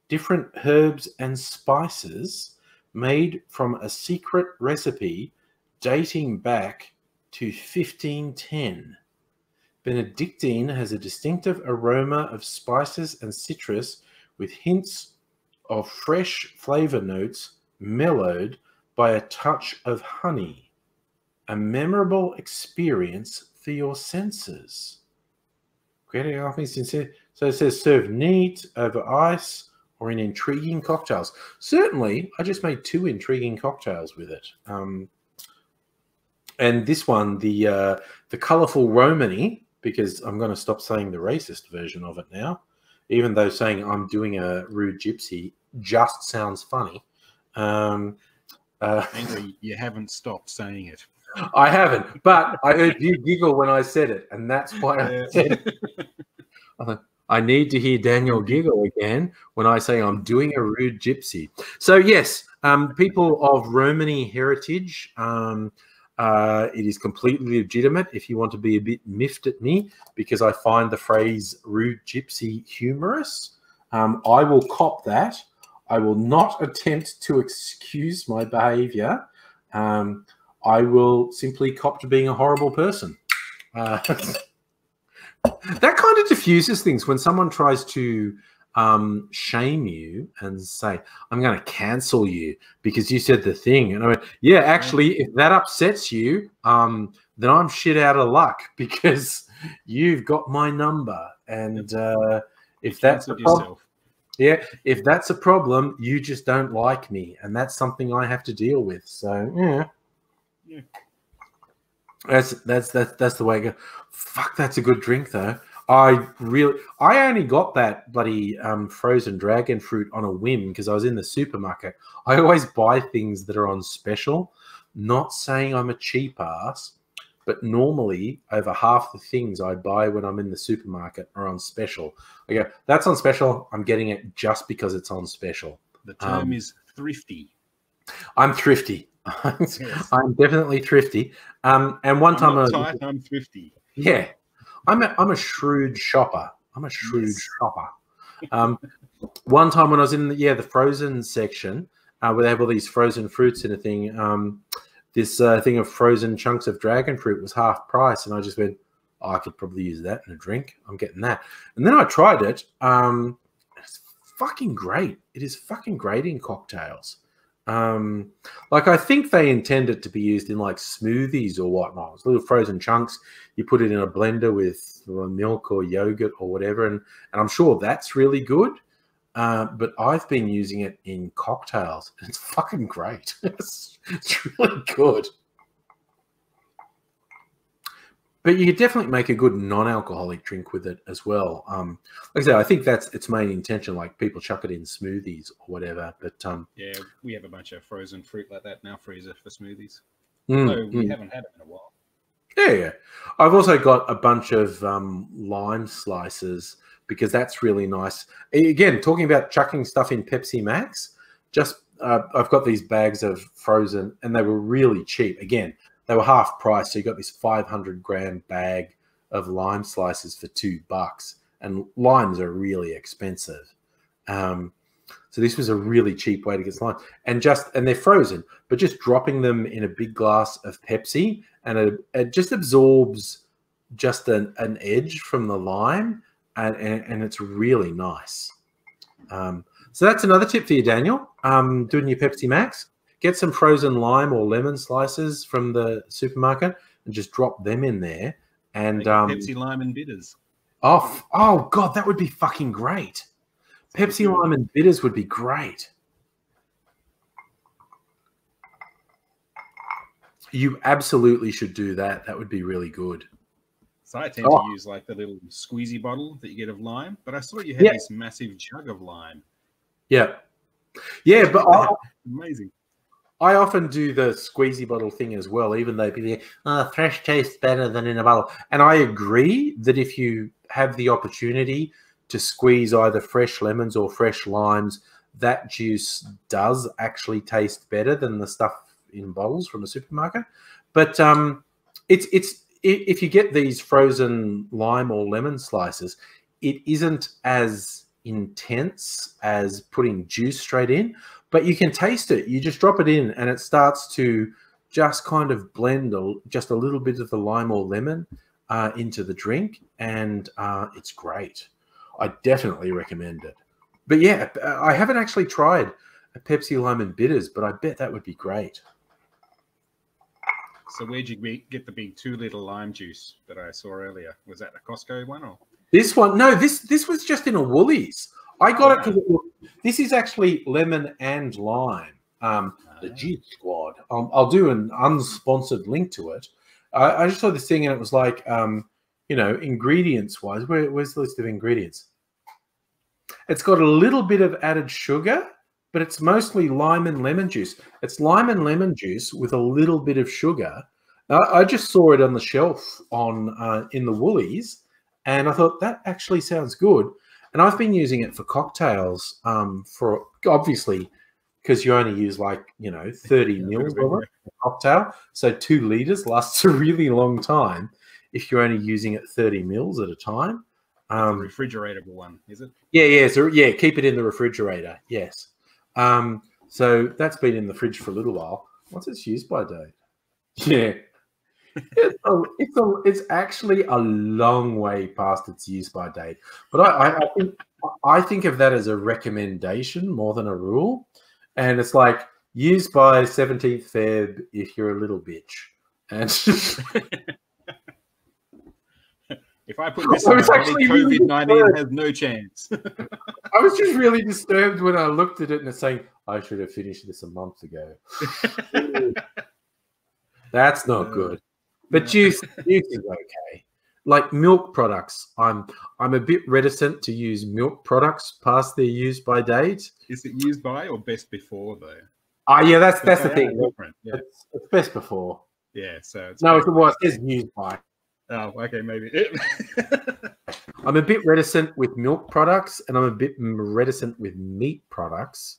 different herbs and spices made from a secret recipe dating back to 1510. Benedictine has a distinctive aroma of spices and citrus with hints of fresh flavor notes mellowed by a touch of honey. A memorable experience for your senses. Creating alchemy sincere. So it says serve neat, over ice, or in intriguing cocktails. Certainly, I just made 2 intriguing cocktails with it. And this one, the colourful Romany, because I'm going to stop saying the racist version of it now, even though saying I'm doing a rude gypsy just sounds funny. Angry, you haven't stopped saying it. I haven't, but I heard you giggle when I said it, and that's why I said it. I need to hear Daniel giggle again when I say I'm doing a rude gypsy. So yes, people of Romany heritage, it is completely legitimate if you want to be a bit miffed at me because I find the phrase rude gypsy humorous. I will cop that. I will not attempt to excuse my behavior. I will simply cop to being a horrible person. That kind of diffuses things when someone tries to shame you and say, I'm going to cancel you because you said the thing. And I went, yeah, actually, if that upsets you, then I'm shit out of luck because you've got my number. And if that's a problem, yeah, if that's a problem, you just don't like me. And that's something I have to deal with. So, yeah. That's the way I go. Fuck, that's a good drink though. I only got that bloody frozen dragon fruit on a whim because I was in the supermarket. I always buy things that are on special. Not saying I'm a cheap ass, but normally over half the things I buy when I'm in the supermarket are on special. I go, that's on special. I'm getting it just because it's on special. The term is thrifty. I'm thrifty. Yes. I'm definitely thrifty. And one time I'm thrifty. Yeah, I'm a shrewd shopper. I'm a shrewd shopper. One time when I was in the frozen section, where they have all these frozen fruits and a thing, this thing of frozen chunks of dragon fruit was half price, and I just went, oh, I could probably use that in a drink. I'm getting that. And then I tried it. It's fucking great. It is fucking great in cocktails. Like I think they intend it to be used in like smoothies or whatnot. It's little frozen chunks. You put it in a blender with milk or yogurt or whatever, and I'm sure that's really good. But I've been using it in cocktails, and it's fucking great. It's really good. But you could definitely make a good non-alcoholic drink with it as well. Like I said, I think that's its main intention. Like people chuck it in smoothies or whatever. But yeah, we have a bunch of frozen fruit like that in our freezer for smoothies. we We haven't had it in a while. Yeah. I've also got a bunch of lime slices because that's really nice. Again, talking about chucking stuff in Pepsi Max, I've got these bags of frozen, and they were really cheap. Again, they were half price, so you got this 500-gram bag of lime slices for $2, and limes are really expensive. So this was a really cheap way to get lime, and they're frozen, but just dropping them in a big glass of Pepsi, and it just absorbs just an edge from the lime, and it's really nice. So that's another tip for you, Daniel. Doing your Pepsi Max, get some frozen lime or lemon slices from the supermarket and just drop them in there. And Pepsi lime and bitters. Oh God, that would be fucking great. Pepsi lime and bitters would be great. You absolutely should do that. That would be really good. So I tend to use like the little squeezy bottle that you get of lime, but I saw you had this massive jug of lime. Yeah. Yeah, but amazing. I often do the squeezy bottle thing as well, even though people say, fresh tastes better than in a bottle. And I agree that if you have the opportunity to squeeze either fresh lemons or fresh limes, that juice does actually taste better than the stuff in bottles from the supermarket. But if you get these frozen lime or lemon slices, it isn't as intense as putting juice straight in, but you can taste it. You just drop it in and it starts to just kind of blend just a little bit of the lime or lemon into the drink, and it's great. I definitely recommend it. But yeah, I haven't actually tried a Pepsi lime and bitters, but I bet that would be great. So where'd you get the big 2-liter lime juice that I saw earlier? Was that a Costco one or? This one, no, this was just in a Woolies. I got it because this is actually lemon and lime. The Juice Squad. I'll do an unsponsored link to it. I just saw this thing and it was like, you know, ingredients-wise, where's the list of ingredients? It's got a little bit of added sugar, but it's mostly lime and lemon juice. It's lime and lemon juice with a little bit of sugar. I just saw it on the shelf in the Woolies, and I thought that actually sounds good. And I've been using it for cocktails for obviously because you only use like, you know, 30 mils of it in a cocktail. So 2 liters lasts a really long time if you're only using it 30 mils at a time. Refrigeratable one, is it? Yeah. So yeah, keep it in the refrigerator. Yes. So that's been in the fridge for a little while. What's its use by date? Yeah. It's actually a long way past its use by date, but I think of that as a recommendation more than a rule, and it's like use by 17th Feb if you're a little bitch. And if I put this on, COVID-19 has no chance. I was just really disturbed when I looked at it and it's saying I should have finished this a month ago. That's not good. But juice is okay. Like milk products, I'm a bit reticent to use milk products past their use by date. Is it used by or best before though? Yeah, that's the thing. Yeah. It's best before. Yeah, so it's it says used by. Oh, okay, maybe. I'm a bit reticent with milk products, and I'm a bit reticent with meat products.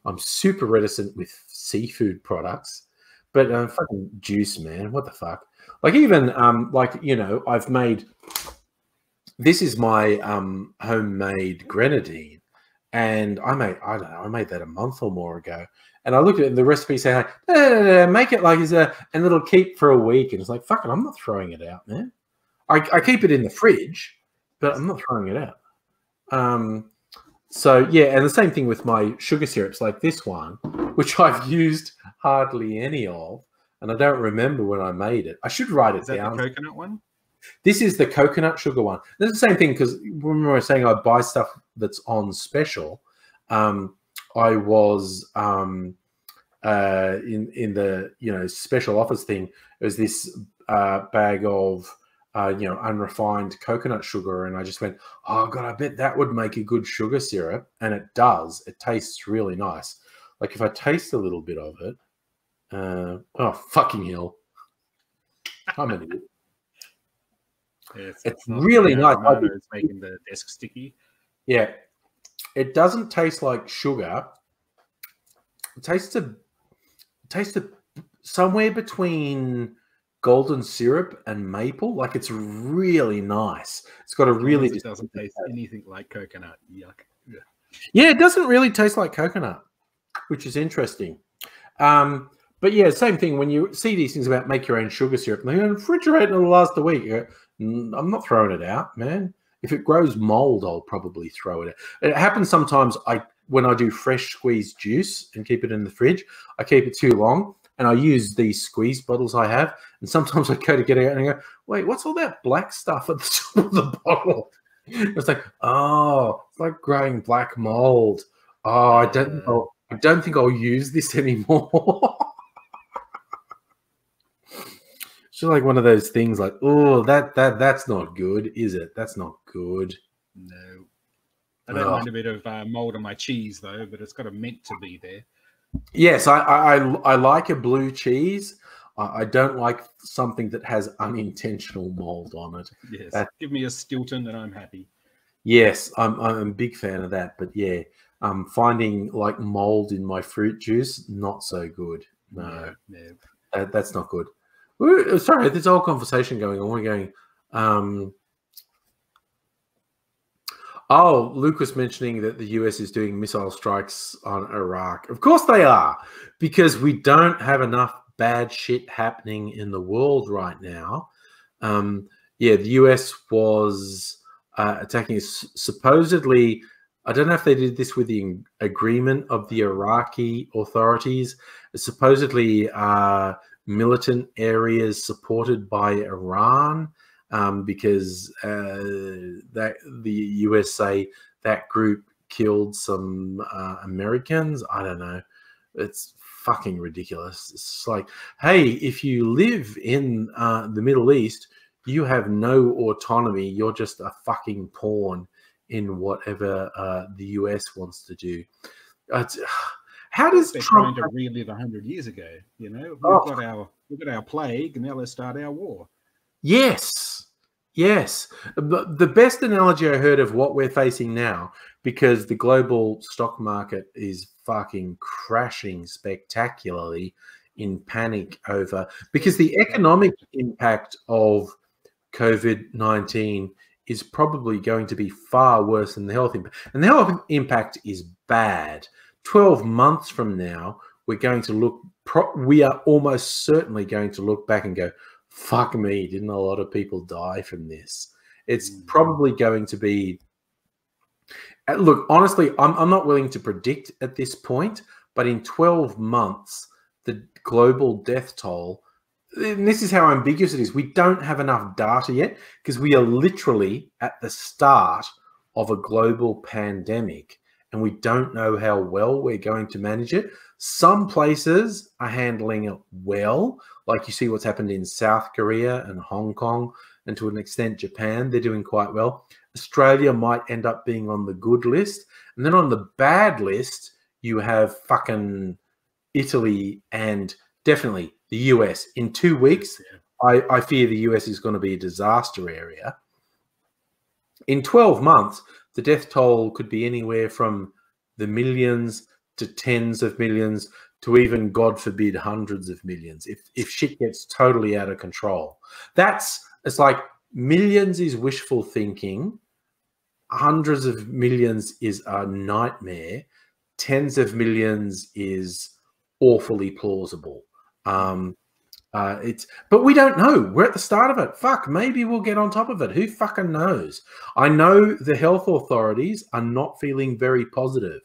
I'm super reticent with seafood products, but fucking juice, man, what the fuck? Like even like, you know, I've made this is my homemade grenadine, and I made that a month or more ago, and I looked at the recipe saying like, make it like and it'll keep for a week, and it's like, fuck it, I'm not throwing it out, man. I keep it in the fridge, but I'm not throwing it out. So yeah, and the same thing with my sugar syrups, like this one, which I've used hardly any of, and I don't remember when I made it. I should write it down. Is that the coconut one? This is the coconut sugar one. It's the same thing, because when we were saying I buy stuff that's on special, I was in the special offers thing. It was this bag of unrefined coconut sugar, and I just went, oh god, I bet that would make a good sugar syrup, and it does. It tastes really nice. Like if I taste a little bit of it, oh fucking hell, I'm an idiot. Yeah, it's really nice. It's making the desk sticky. Yeah, it doesn't taste like sugar. It tastes somewhere between golden syrup and maple. Like it's really nice. It's got a really. It doesn't taste anything like coconut. Yuck. Yeah, it doesn't really taste like coconut, which is interesting. But yeah, same thing when you see these things about make your own sugar syrup. They refrigerate it, it'll last a week. I'm not throwing it out, man. If it grows mold, I'll probably throw it out. It happens sometimes. When I do fresh squeezed juice and keep it in the fridge, I keep it too long, and I use these squeeze bottles I have. And sometimes I go to get it out and I go, wait, what's all that black stuff at the top of the bottle? It's like, oh, it's like growing black mold. Oh, I don't think I'll use this anymore. It's just like one of those things like, oh, that's not good, is it? That's not good. No. I don't mind a bit of mold on my cheese, though, but it's got a meant to be there. Yes, I like a blue cheese. I don't like something that has unintentional mold on it. Yes, give me a Stilton and I'm happy. Yes, I'm a big fan of that. But yeah, finding like mold in my fruit juice, not so good. No. That's not good. Sorry, there's a whole conversation going on. We're going, oh, Luke was mentioning that the US is doing missile strikes on Iraq. Of course they are, because we don't have enough bad shit happening in the world right now. Yeah, the US was attacking supposedly. I don't know if they did this with the agreement of the Iraqi authorities. Supposedly militant areas supported by Iran, because the US say that group killed some Americans. I don't know. It's fucking ridiculous. It's like, hey, if you live in the Middle East, you have no autonomy. You're just a fucking pawn in whatever the US wants to do. How does they're Trump trying to relive 100 years ago? You know, we've got our plague, and now let's start our war. Yes, yes. The best analogy I heard of what we're facing now, because the global stock market is fucking crashing spectacularly in panic over, because the economic impact of COVID-19 is probably going to be far worse than the health impact. And the health impact is bad. 12 months from now, we're going to look, we are almost certainly going to look back and go, fuck me, didn't a lot of people die from this? It's probably going to be, look, honestly, I'm not willing to predict at this point, but in 12 months, the global death toll, and this is how ambiguous it is, we don't have enough data yet, because we are literally at the start of a global pandemic, and we don't know how well we're going to manage it. Some places are handling it well, like you see what's happened in South Korea and Hong Kong, and to an extent Japan. They're doing quite well. Australia might end up being on the good list, and then on the bad list you have fucking Italy and definitely the US. In 2 weeks, I fear the US is going to be a disaster area. In 12 months, the death toll could be anywhere from the millions to tens of millions to even, God forbid, hundreds of millions if shit gets totally out of control. It's like millions is wishful thinking, hundreds of millions is a nightmare, tens of millions is awfully plausible. But we don't know. We're at the start of it. Fuck, maybe we'll get on top of it. Who fucking knows? I know the health authorities are not feeling very positive.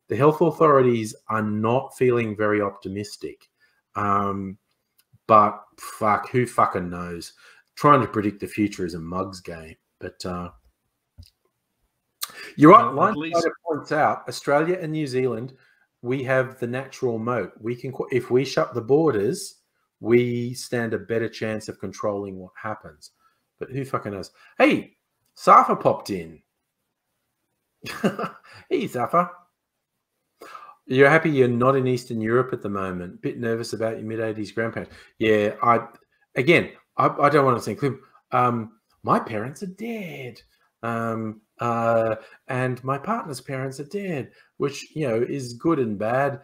The health authorities are not feeling very optimistic. But fuck, who fucking knows? Trying to predict the future is a mug's game. But you're right. Line points out Australia and New Zealand, we have the natural moat. We can, if we shut the borders, we stand a better chance of controlling what happens. But who fucking knows? Hey, Safa popped in. Hey, Safa. You're happy you're not in Eastern Europe at the moment. Bit nervous about your mid-80s grandparents. Yeah, I don't want to seem clear. My parents are dead. And my partner's parents are dead, which, you know, is good and bad.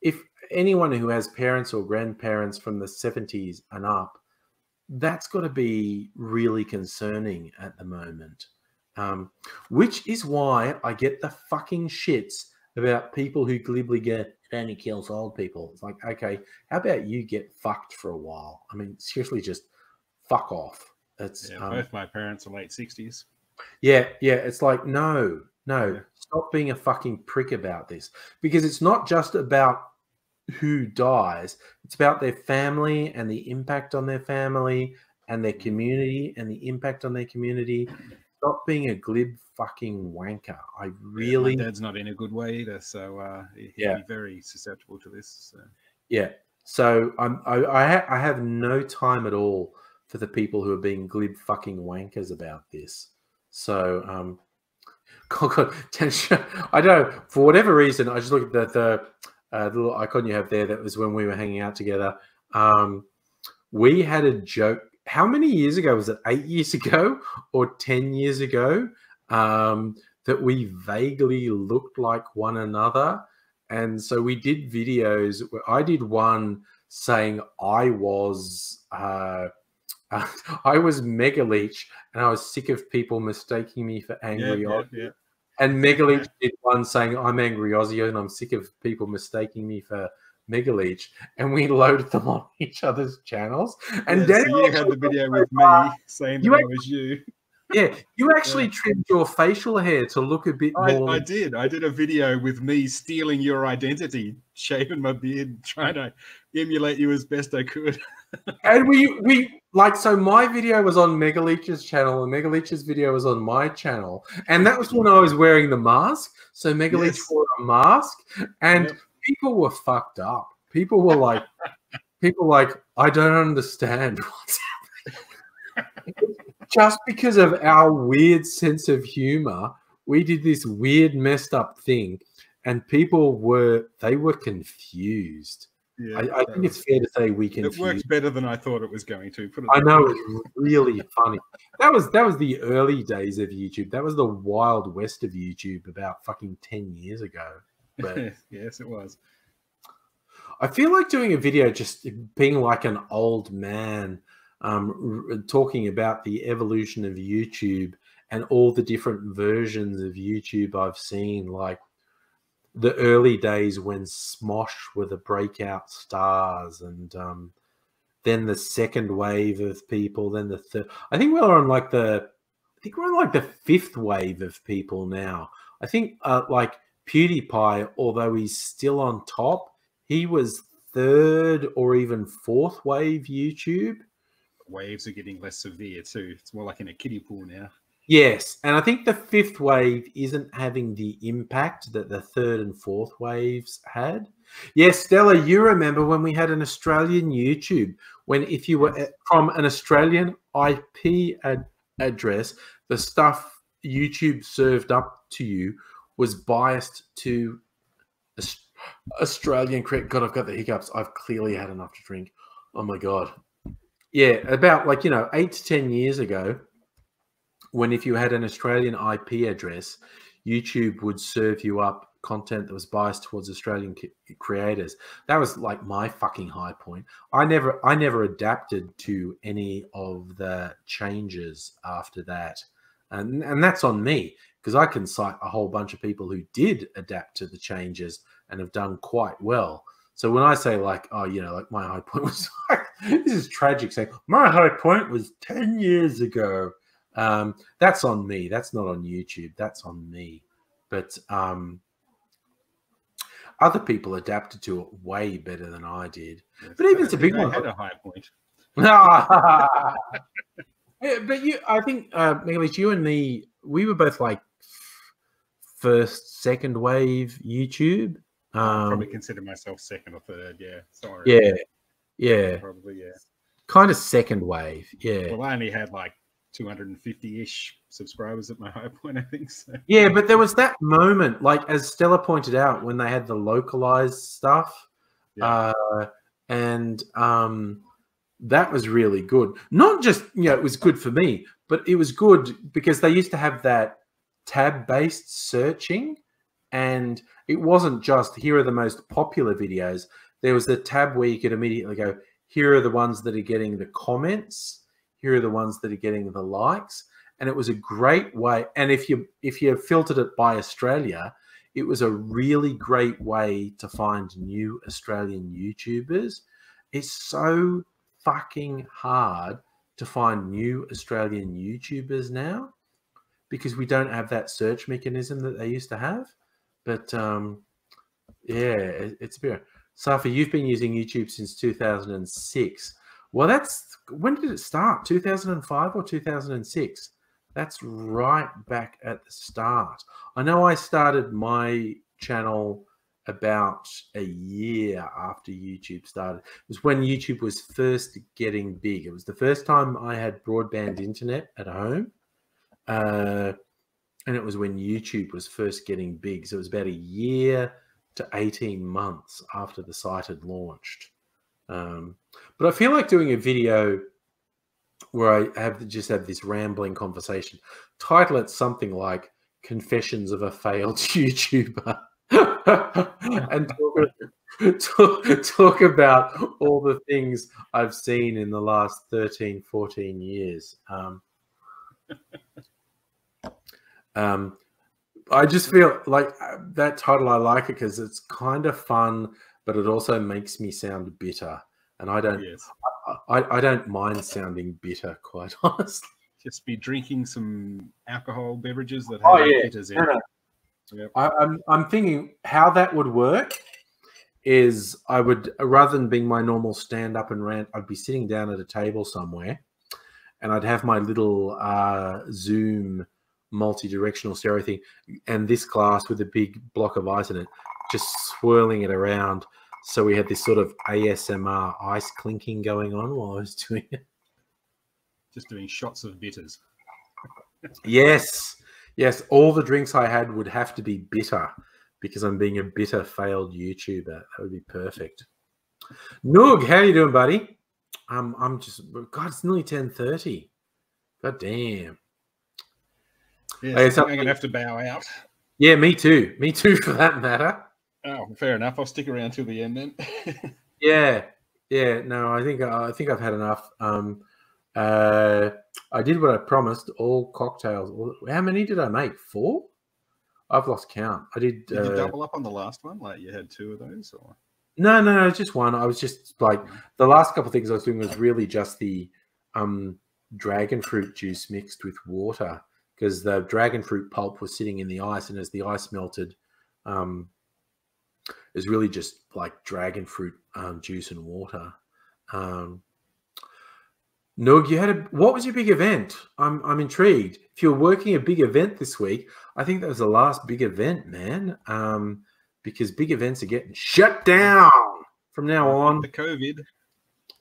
If anyone who has parents or grandparents from the 70s and up, that's got to be really concerning at the moment. Which is why I get the fucking shits about people who glibly get, it only kills old people. It's like, okay, how about you get fucked for a while? I mean, seriously, just fuck off. It's both my parents are late 60s. Yeah, it's like, no, stop being a fucking prick about this, because it's not just about who dies. It's about their family and the impact on their family and their community and the impact on their community. Stop being a glib fucking wanker. I really... Yeah, my dad's not in a good way either, so he'd be very susceptible to this. So. Yeah, so I have no time at all for the people who are being glib fucking wankers about this. So, God, I don't know, for whatever reason, I just look at the little icon you have there. That was when we were hanging out together. We had a joke. How many years ago was it? 8 years ago or 10 years ago? That we vaguely looked like one another. And so we did videos where I did one saying I was Megaleech, and I was sick of people mistaking me for AngryAussie. Yeah. And Megaleech did one saying I'm AngryAussie and I'm sick of people mistaking me for Megaleech, and we loaded them on each other's channels. And so you had the video with me saying that I was you. Yeah, you actually trimmed your facial hair to look a bit more. I did a video with me stealing your identity, shaving my beard, trying to emulate you as best I could. And we like, so my video was on Megaleech's channel and Megaleech's video was on my channel, and that was when I was wearing the mask. So Megaleech wore a mask, and people were fucked up. People were like, I don't understand what's happening. Just because of our weird sense of humor, we did this weird messed up thing, and people were confused. Yeah, I think it's fair to say we confused. It worked better than I thought it was going to. I know, it was really funny. That was the early days of YouTube. That was the wild west of YouTube about fucking 10 years ago. But yes, it was. I feel like doing a video just being like an old man, talking about the evolution of YouTube and all the different versions of YouTube I've seen, like the early days when Smosh were the breakout stars, and then the second wave of people, then the third. I think we're on like the fifth wave of people now. I think like PewDiePie, although he's still on top, he was third or even fourth wave YouTube. Waves are getting less severe too. It's more like in a kiddie pool now. Yes, and I think the fifth wave isn't having the impact that the third and fourth waves had. Yes, Stella, you remember when we had an Australian YouTube, when if you were from an Australian IP address, the stuff YouTube served up to you was biased to Australian credit. God, I've got the hiccups. I've clearly had enough to drink. Oh my God. Yeah, about 8 to 10 years ago, when if you had an Australian IP address, YouTube would serve you up content that was biased towards Australian creators. That was like my fucking high point. I never adapted to any of the changes after that. And that's on me, because I can cite a whole bunch of people who did adapt to the changes and have done quite well. So when I say like, oh, you know, like my high point was like, this is tragic saying my high point was 10 years ago. That's on me. That's not on YouTube. That's on me. But other people adapted to it way better than I did. Yes, but even to big one, I had a high point. yeah, but I think, Megalich, you and me, we were both like first, second wave YouTube. I probably consider myself second or third. Yeah, sorry. Yeah, probably, yeah. Kind of second wave. Yeah. Well, I only had like 250-ish subscribers at my high point, I think. So. Yeah, but there was that moment, like as Stella pointed out, when they had the localized stuff, and that was really good. Not just, you know, it was good for me, but it was good because they used to have that tab-based searching, and it wasn't just here are the most popular videos. There was the tab where you could immediately go, here are the ones that are getting the comments, here are the ones that are getting the likes. And it was a great way. And if you filtered it by Australia, it was a really great way to find new Australian YouTubers. It's so fucking hard to find new Australian YouTubers now because we don't have that search mechanism that they used to have. But yeah, it's better. Safi, you've been using YouTube since 2006. Well, that's, when did it start? 2005 or 2006? That's right back at the start. I know I started my channel about a year after YouTube started. It was when YouTube was first getting big. It was the first time I had broadband internet at home. And it was when YouTube was first getting big. So it was about a year to 18 months after the site had launched. But I feel like doing a video where I just have this rambling conversation. Title it something like Confessions of a Failed YouTuber. And talk about all the things I've seen in the last 13, 14 years. I just feel like that title, I like it because it's kind of fun, but it also makes me sound bitter. And I don't, I don't mind sounding bitter, quite honestly. Just be drinking some alcohol beverages that have bitters in it. Yep. I'm thinking how that would work is I would, rather than being my normal stand up and rant, I'd be sitting down at a table somewhere and I'd have my little Zoom multi-directional stereo thing and this glass with a big block of ice in it, just swirling it around. So we had this sort of ASMR ice clinking going on while I was doing it. Just doing shots of bitters. Yes. Yes. All the drinks I had would have to be bitter because I'm being a bitter failed YouTuber. That would be perfect. Noog, how you doing, buddy? I'm just, God, it's nearly 10:30. God damn. Yeah, so I'm going to have to bow out. Yeah, me too. Me too, for that matter. Oh, fair enough. I'll stick around till the end then. Yeah. No, I think I've had enough. I did what I promised. All cocktails. How many did I make? 4? I've lost count. I did. Did you double up on the last one? Like you had 2 of those, or? No, just one. I was just like the last couple of things I was doing was really just the dragon fruit juice mixed with water because the dragon fruit pulp was sitting in the ice, and as the ice melted, it was really just like dragon fruit juice and water. Noog, you had what was your big event? I'm intrigued. If you're working a big event this week, I think that was the last big event, man. Because big events are getting shut down from now on. The COVID.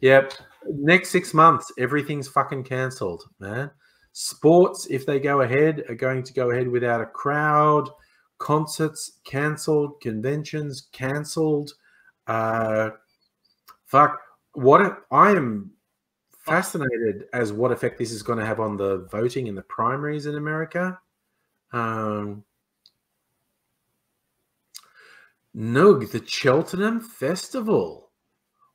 Yep. Next 6 months, everything's fucking cancelled, man. Sports, if they go ahead, are going to go ahead without a crowd. Concerts cancelled. Conventions cancelled. Fuck. I am fascinated as what effect this is going to have on the voting in the primaries in America. Noog, the Cheltenham Festival.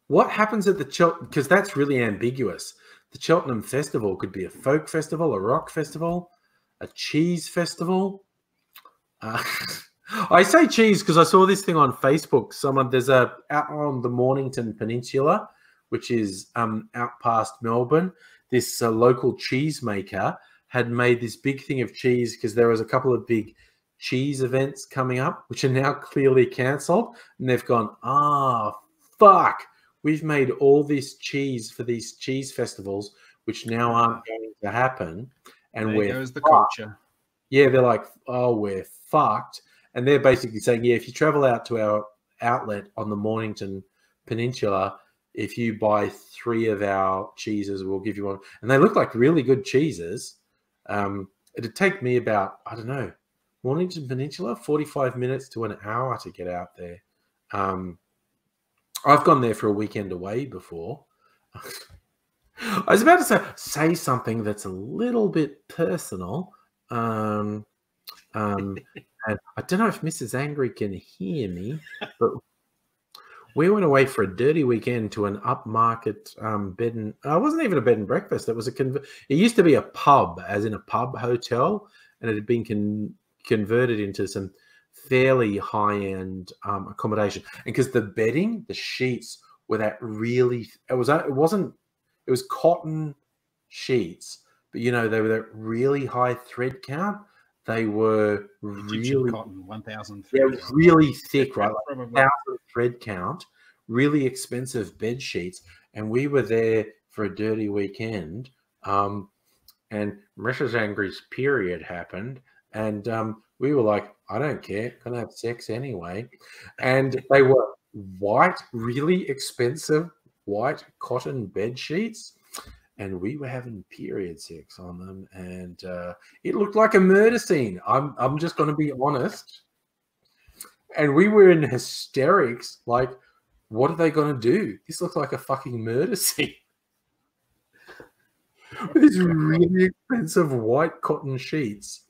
What happens at the Cheltenham? Because that's really ambiguous. The Cheltenham Festival could be a folk festival, a rock festival, a cheese festival. I say cheese because I saw this thing on Facebook. There's out on the Mornington Peninsula, which is out past Melbourne. This local cheese maker had made this big thing of cheese because there was a couple of big cheese events coming up, which are now clearly cancelled. And they've gone, fuck, we've made all this cheese for these cheese festivals, which now aren't going to happen. And there goes the culture. Yeah, they're like, oh, we're fucked. And they're basically saying, yeah, if you travel out to our outlet on the Mornington Peninsula, if you buy 3 of our cheeses, we'll give you one. And they look like really good cheeses. It'd take me about, I don't know, Mornington Peninsula, 45 minutes to an hour to get out there. I've gone there for a weekend away before. I was about to say something that's a little bit personal. And I don't know if Mrs. Angry can hear me, but we went away for a dirty weekend to an upmarket bed and it wasn't even a bed and breakfast. It was it used to be a pub, as in a pub hotel, and it had been converted into some fairly high-end accommodation. And because the bedding, the sheets were that really, it was cotton sheets, but you know, they were that really high thread count. They were really cotton, 1,000 thread. Yeah, really thick, right? Like 1,000 thread count, really expensive bed sheets. And we were there for a dirty weekend. And Mrs. Angry's period happened. And we were like, I don't care, gonna have sex anyway. And they were white, really expensive white cotton bed sheets. And we were having period sex on them, and it looked like a murder scene. I'm just going to be honest. And we were in hysterics, like, what are they going to do? This looks like a fucking murder scene. With these really expensive white cotton sheets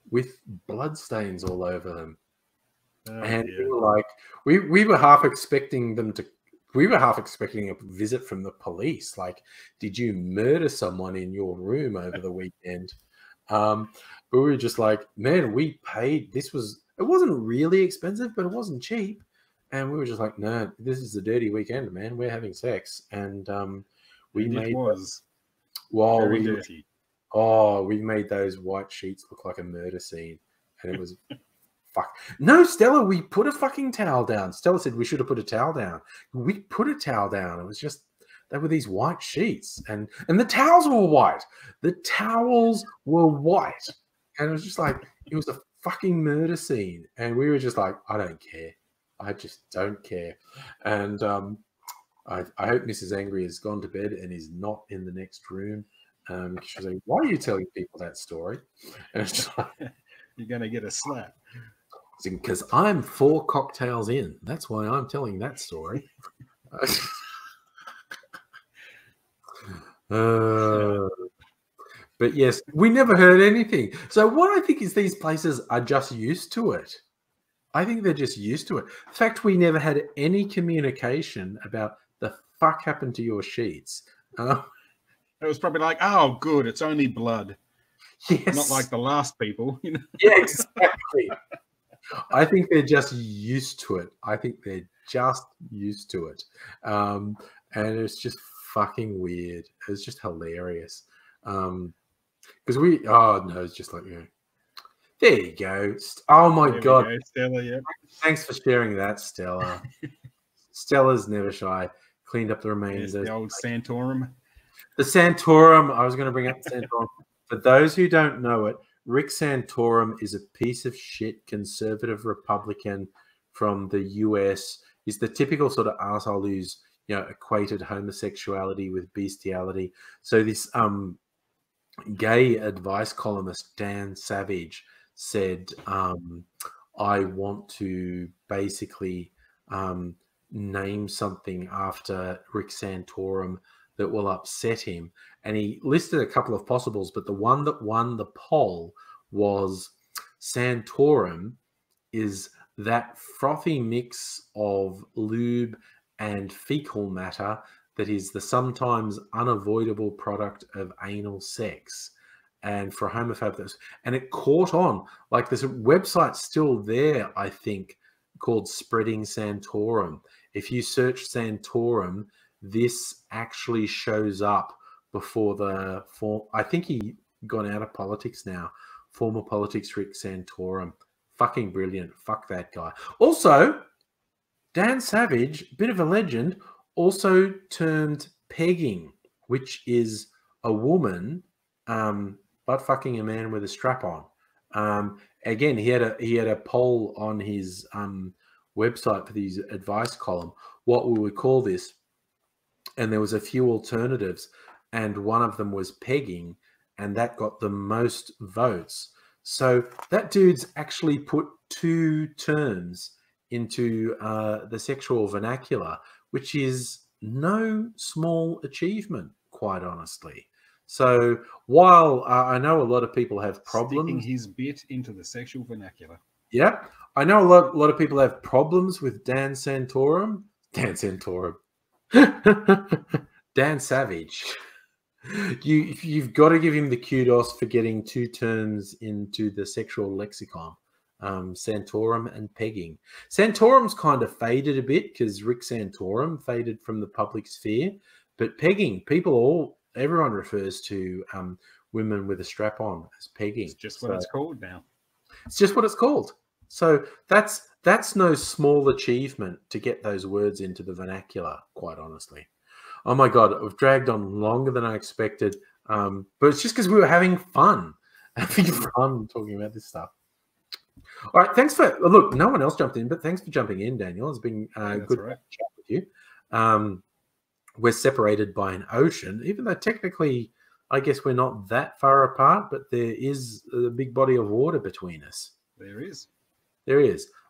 with blood stains all over them. And we were like, we were half expecting them to. We were half expecting a visit from the police. Like, did you murder someone in your room over the weekend? But we were just like, man, we paid. It wasn't really expensive, but it wasn't cheap. And we were just like, no, this is a dirty weekend, man. We're having sex. And we made dirty. Oh, we made those white sheets look like a murder scene. And it was fuck. No, Stella, we put a fucking towel down. Stella said we should have put a towel down. We put a towel down. It was just, they were these white sheets. And the towels were white. The towels were white. And it was just like, it was a fucking murder scene. And we were just like, I don't care. I just don't care. And I hope Mrs. Angry has gone to bed and is not in the next room. She was like, why are you telling people that story? And it's just like, you're going to get a slap. Because I'm 4 cocktails in. That's why I'm telling that story. But yes, we never heard anything. So what I think is these places are just used to it. I think they're just used to it. In fact, we never had any communication about the fuck happened to your sheets. It was probably like, oh, good, it's only blood. Yes. Not like the last people. You know? Yeah, exactly. I think they're just used to it. And it's just fucking weird. It's just hilarious. Because it's just like, there you go. Oh my God. Go, Stella, yeah. Thanks for sharing that, Stella. Stella's never shy. Cleaned up the remains. Yes, the old Santorum. The Santorum. I was going to bring up the Santorum. For those who don't know it, Rick Santorum is a piece of shit conservative Republican from the US. He's the typical sort of arsehole who's, equated homosexuality with bestiality. So this gay advice columnist, Dan Savage, said, I want to basically name something after Rick Santorum that will upset him. And he listed a couple of possibles, but the one that won the poll was Santorum is that frothy mix of lube and fecal matter that is the sometimes unavoidable product of anal sex. and for a homophobe, and it caught on. Like there's a website still there, I think, called Spreading Santorum. If you search Santorum, this actually shows up before the form. I think he gone out of politics now. Former politics Rick Santorum. Fucking brilliant. Fuck that guy. Also, Dan Savage, bit of a legend, also termed pegging, which is a woman butt fucking a man with a strap on. Again, he had a poll on his website for his advice column. What will we call this? And there was a few alternatives, and one of them was pegging, and that got the most votes. So that dude's actually put 2 terms into the sexual vernacular, which is no small achievement, quite honestly. So while I know a lot of people have problems, sticking his bit into the sexual vernacular. Yeah, I know a lot of people have problems with Dan Santorum. Dan Santorum. Dan Savage. You've got to give him the kudos for getting 2 terms into the sexual lexicon. Santorum and pegging. Santorum's kind of faded a bit because Rick Santorum faded from the public sphere, but pegging, everyone refers to women with a strap on as pegging. It's just what it's called now. It's just what it's called. So that's no small achievement to get those words into the vernacular, quite honestly. Oh my God, I've dragged on longer than I expected. But it's just because we were having fun. Having fun talking about this stuff. All right, thanks for look. No one else jumped in, but thanks for jumping in, Daniel. It's been good to chat with you. We're separated by an ocean, even though technically, I guess we're not that far apart. But there is a big body of water between us. There is,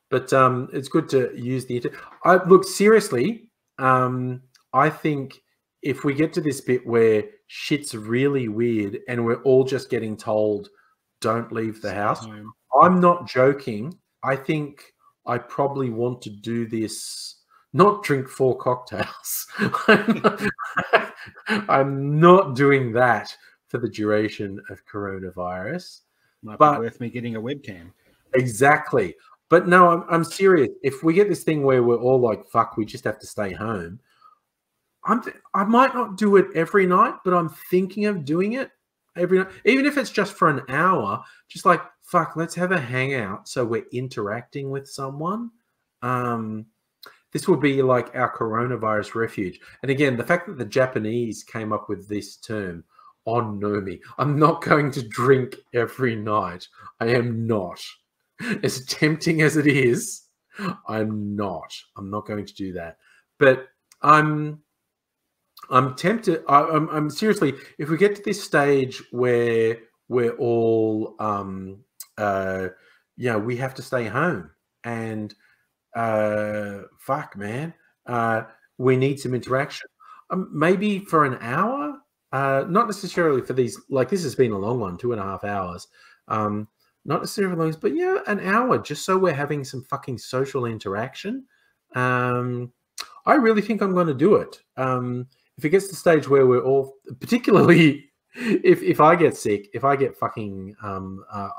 but it's good to use the internet. Look, seriously, I think if we get to this bit where shit's really weird and we're all just getting told, "Don't leave the house." I'm not joking. I think I probably want to do this, not drink 4 cocktails. I'm not doing that for the duration of coronavirus. Might be worth me getting a webcam. Exactly. But no, I'm serious. If we get this thing where we're all like, fuck, we just have to stay home, I might not do it every night, but I'm thinking of doing it every night, even if it's just for an hour, just like, fuck, let's have a hangout so we're interacting with someone. This would be like our coronavirus refuge. And again, the fact that the Japanese came up with this term, On-nomi. I'm not going to drink every night. I am not. As tempting as it is, I'm not. I'm not going to do that. But I'm tempted. I'm seriously, if we get to this stage where we're all, we have to stay home and fuck, man, we need some interaction. Maybe for an hour, not necessarily for these, like this has been a long one, 2.5 hours. Not necessarily long, but yeah, an hour, just so we're having some fucking social interaction. I really think I'm going to do it. If it gets to the stage where we're all, particularly if I get sick, if I get fucking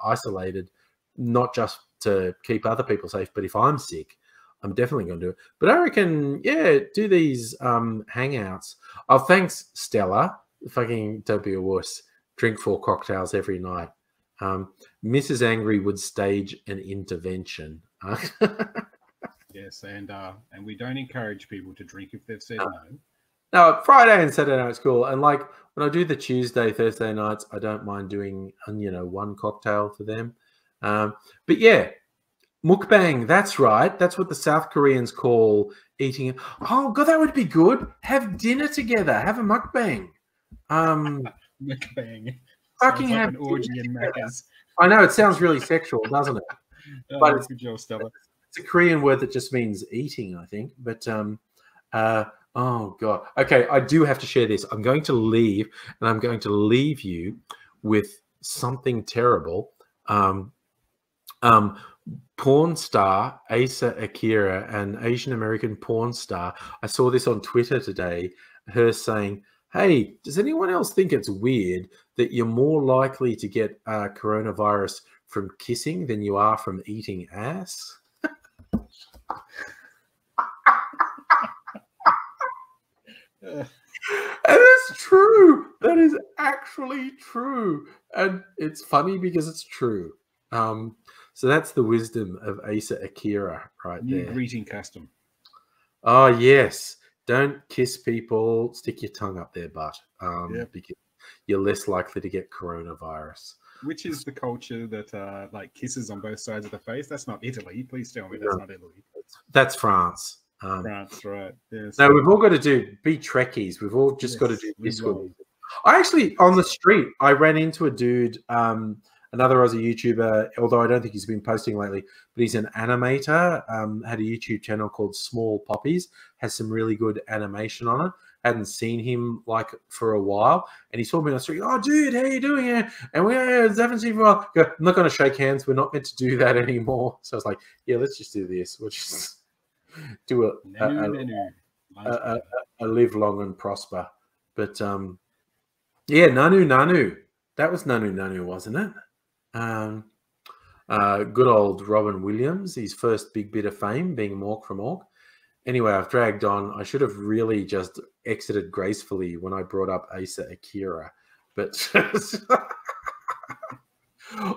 isolated, not just to keep other people safe, but if I'm sick, I'm definitely going to do it. But I reckon, yeah, do these hangouts. Oh, thanks, Stella. Fucking don't be a wuss. Drink 4 cocktails every night. Mrs. Angry would stage an intervention. Yes, and we don't encourage people to drink if they've said no. No, Friday and Saturday night's cool. And like when I do the Tuesday, Thursday nights, I don't mind doing, 1 cocktail for them. But yeah, mukbang, that's right. That's what the South Koreans call eating. Oh, God, that would be good. Have dinner together. Have a mukbang. Mukbang. Fucking like have an orgy in Macca's. I know, it sounds really sexual, doesn't it? But it's good job, Stella. It's a Korean word that just means eating, I think. But oh God. Okay, I do have to share this. I'm going to leave, and I'm going to leave you with something terrible. Porn star Asa Akira, an Asian American porn star. I saw this on Twitter today. Her saying, Hey, does anyone else think it's weird that you're more likely to get coronavirus from kissing than you are from eating ass? And it's true. That is actually true. And it's funny because it's true. So that's the wisdom of Asa Akira right New there. greeting custom. Oh, yes. Don't kiss people. Stick your tongue up their butt because you're less likely to get coronavirus. Which is the culture that like kisses on both sides of the face? That's not Italy. Please tell me that's not Italy. That's France. France, right. Yes. No, we've all got to be Trekkies. We've all just got to do this one. I actually, on the street, I ran into a dude, another Aussie YouTuber, although I don't think he's been posting lately, but he's an animator, had a YouTube channel called Small Poppies, has some really good animation on it. Hadn't seen him like for a while, and he saw me on the street. Oh, dude, how you doing? And we haven't seen for a while. Go, I'm not going to shake hands. We're not meant to do that anymore. So I was like, yeah, let's just do this. We'll just do a live long and prosper. But yeah, Nanu. That was Nanu, wasn't it? Good old Robin Williams, his first big bit of fame being Mork from Ork. Anyway, I've dragged on. I should have really just exited gracefully when I brought up Asa Akira. But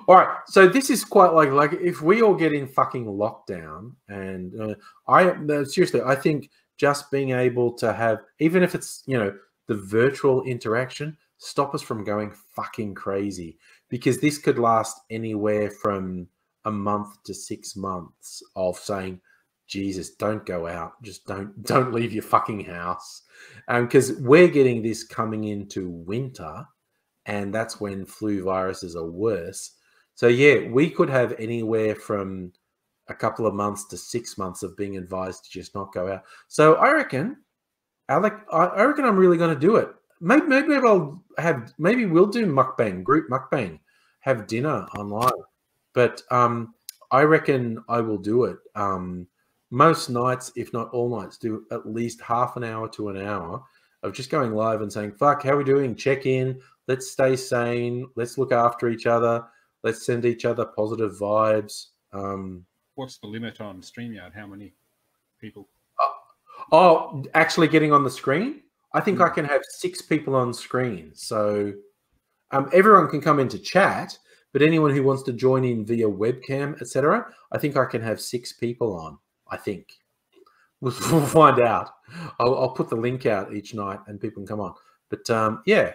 all right, so this is quite like if we all get in fucking lockdown, and seriously, I think just being able to have, even if it's the virtual interaction, stop us from going fucking crazy, because this could last anywhere from a month to 6 months of saying, Jesus, don't go out. Just don't leave your fucking house. Because we're getting this coming into winter, and that's when flu viruses are worse. So yeah, we could have anywhere from a couple of months to 6 months of being advised to just not go out. So I reckon, Alec, I reckon I'm really going to do it. Maybe we'll do mukbang, group mukbang, have dinner online. But I reckon I will do it. Most nights, if not all nights, do at least half an hour to an hour of just going live and saying, fuck, how are we doing? Check in. Let's stay sane. Let's look after each other. Let's send each other positive vibes. What's the limit on StreamYard? How many people? Oh, actually getting on the screen? I think I can have 6 people on screen. So everyone can come into chat, but anyone who wants to join in via webcam, etc., I think I can have 6 people on. I think we'll find out. I'll put the link out each night and people can come on. But yeah.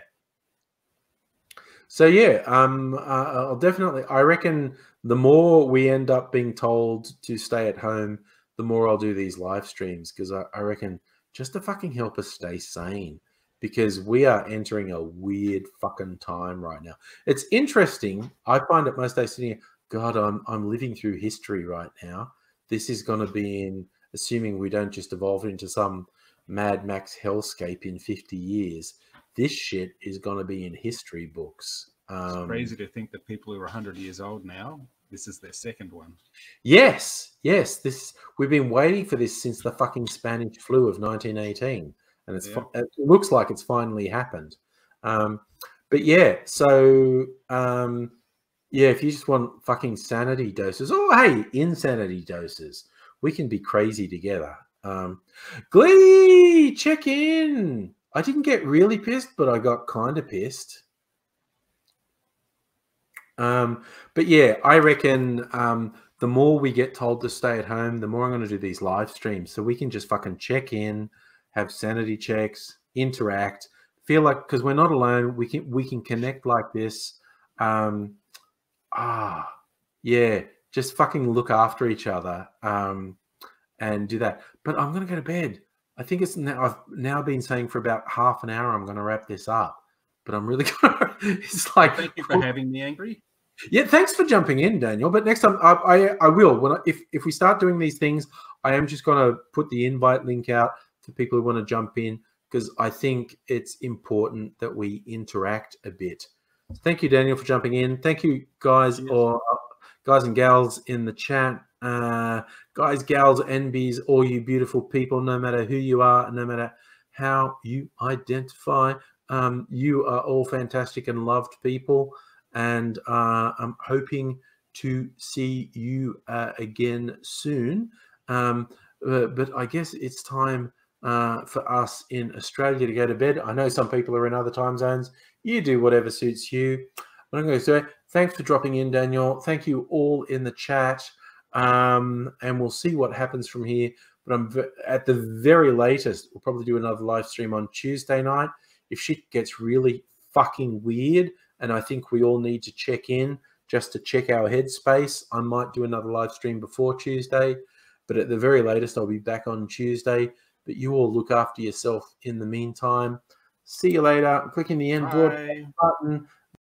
So yeah, I'll definitely. I reckon the more we end up being told to stay at home, the more I'll do these live streams, because I reckon just to fucking help us stay sane, because we are entering a weird fucking time right now. It's interesting. I find it most days sitting here, God, I'm living through history right now. This is going to be in, assuming we don't just evolve into some Mad Max hellscape in 50 years. This shit is going to be in history books. It's crazy to think that people who are 100 years old now, this is their second one. Yes. We've been waiting for this since the fucking Spanish flu of 1918, and it looks like it's finally happened. But yeah, so yeah, if you just want fucking sanity doses, or hey, insanity doses, we can be crazy together. Glee, check in. I didn't get really pissed, but I got kind of pissed. But yeah, I reckon the more we get told to stay at home, the more I'm going to do these live streams, so we can just fucking check in, have sanity checks, interact, feel like, because we're not alone, we can connect like this. Yeah, just fucking look after each other and do that. But I'm going to go to bed. I think it's now, I've now been saying for about half an hour I'm going to wrap this up, but I'm really going to, it's like, thank you for having me, Angry. Yeah, thanks for jumping in, Daniel. But next time I will, if we start doing these things, I am just going to put the invite link out for people who want to jump in, because I think it's important that we interact a bit. Thank you, Daniel, for jumping in. Thank you, guys, or guys and gals in the chat. Guys, gals, NBs, all you beautiful people, no matter who you are, no matter how you identify. You are all fantastic and loved people, and I'm hoping to see you again soon. But I guess it's time for us in Australia to go to bed. I know some people are in other time zones. You do whatever suits you. But I'm going to say thanks for dropping in, Daniel. Thank you all in the chat. And we'll see what happens from here. But at the very latest, we'll probably do another live stream on Tuesday night. If shit gets really fucking weird, and I think we all need to check in just to check our headspace, I might do another live stream before Tuesday. But at the very latest, I'll be back on Tuesday. But you all look after yourself in the meantime. See you later. Clicking the end broadcast button.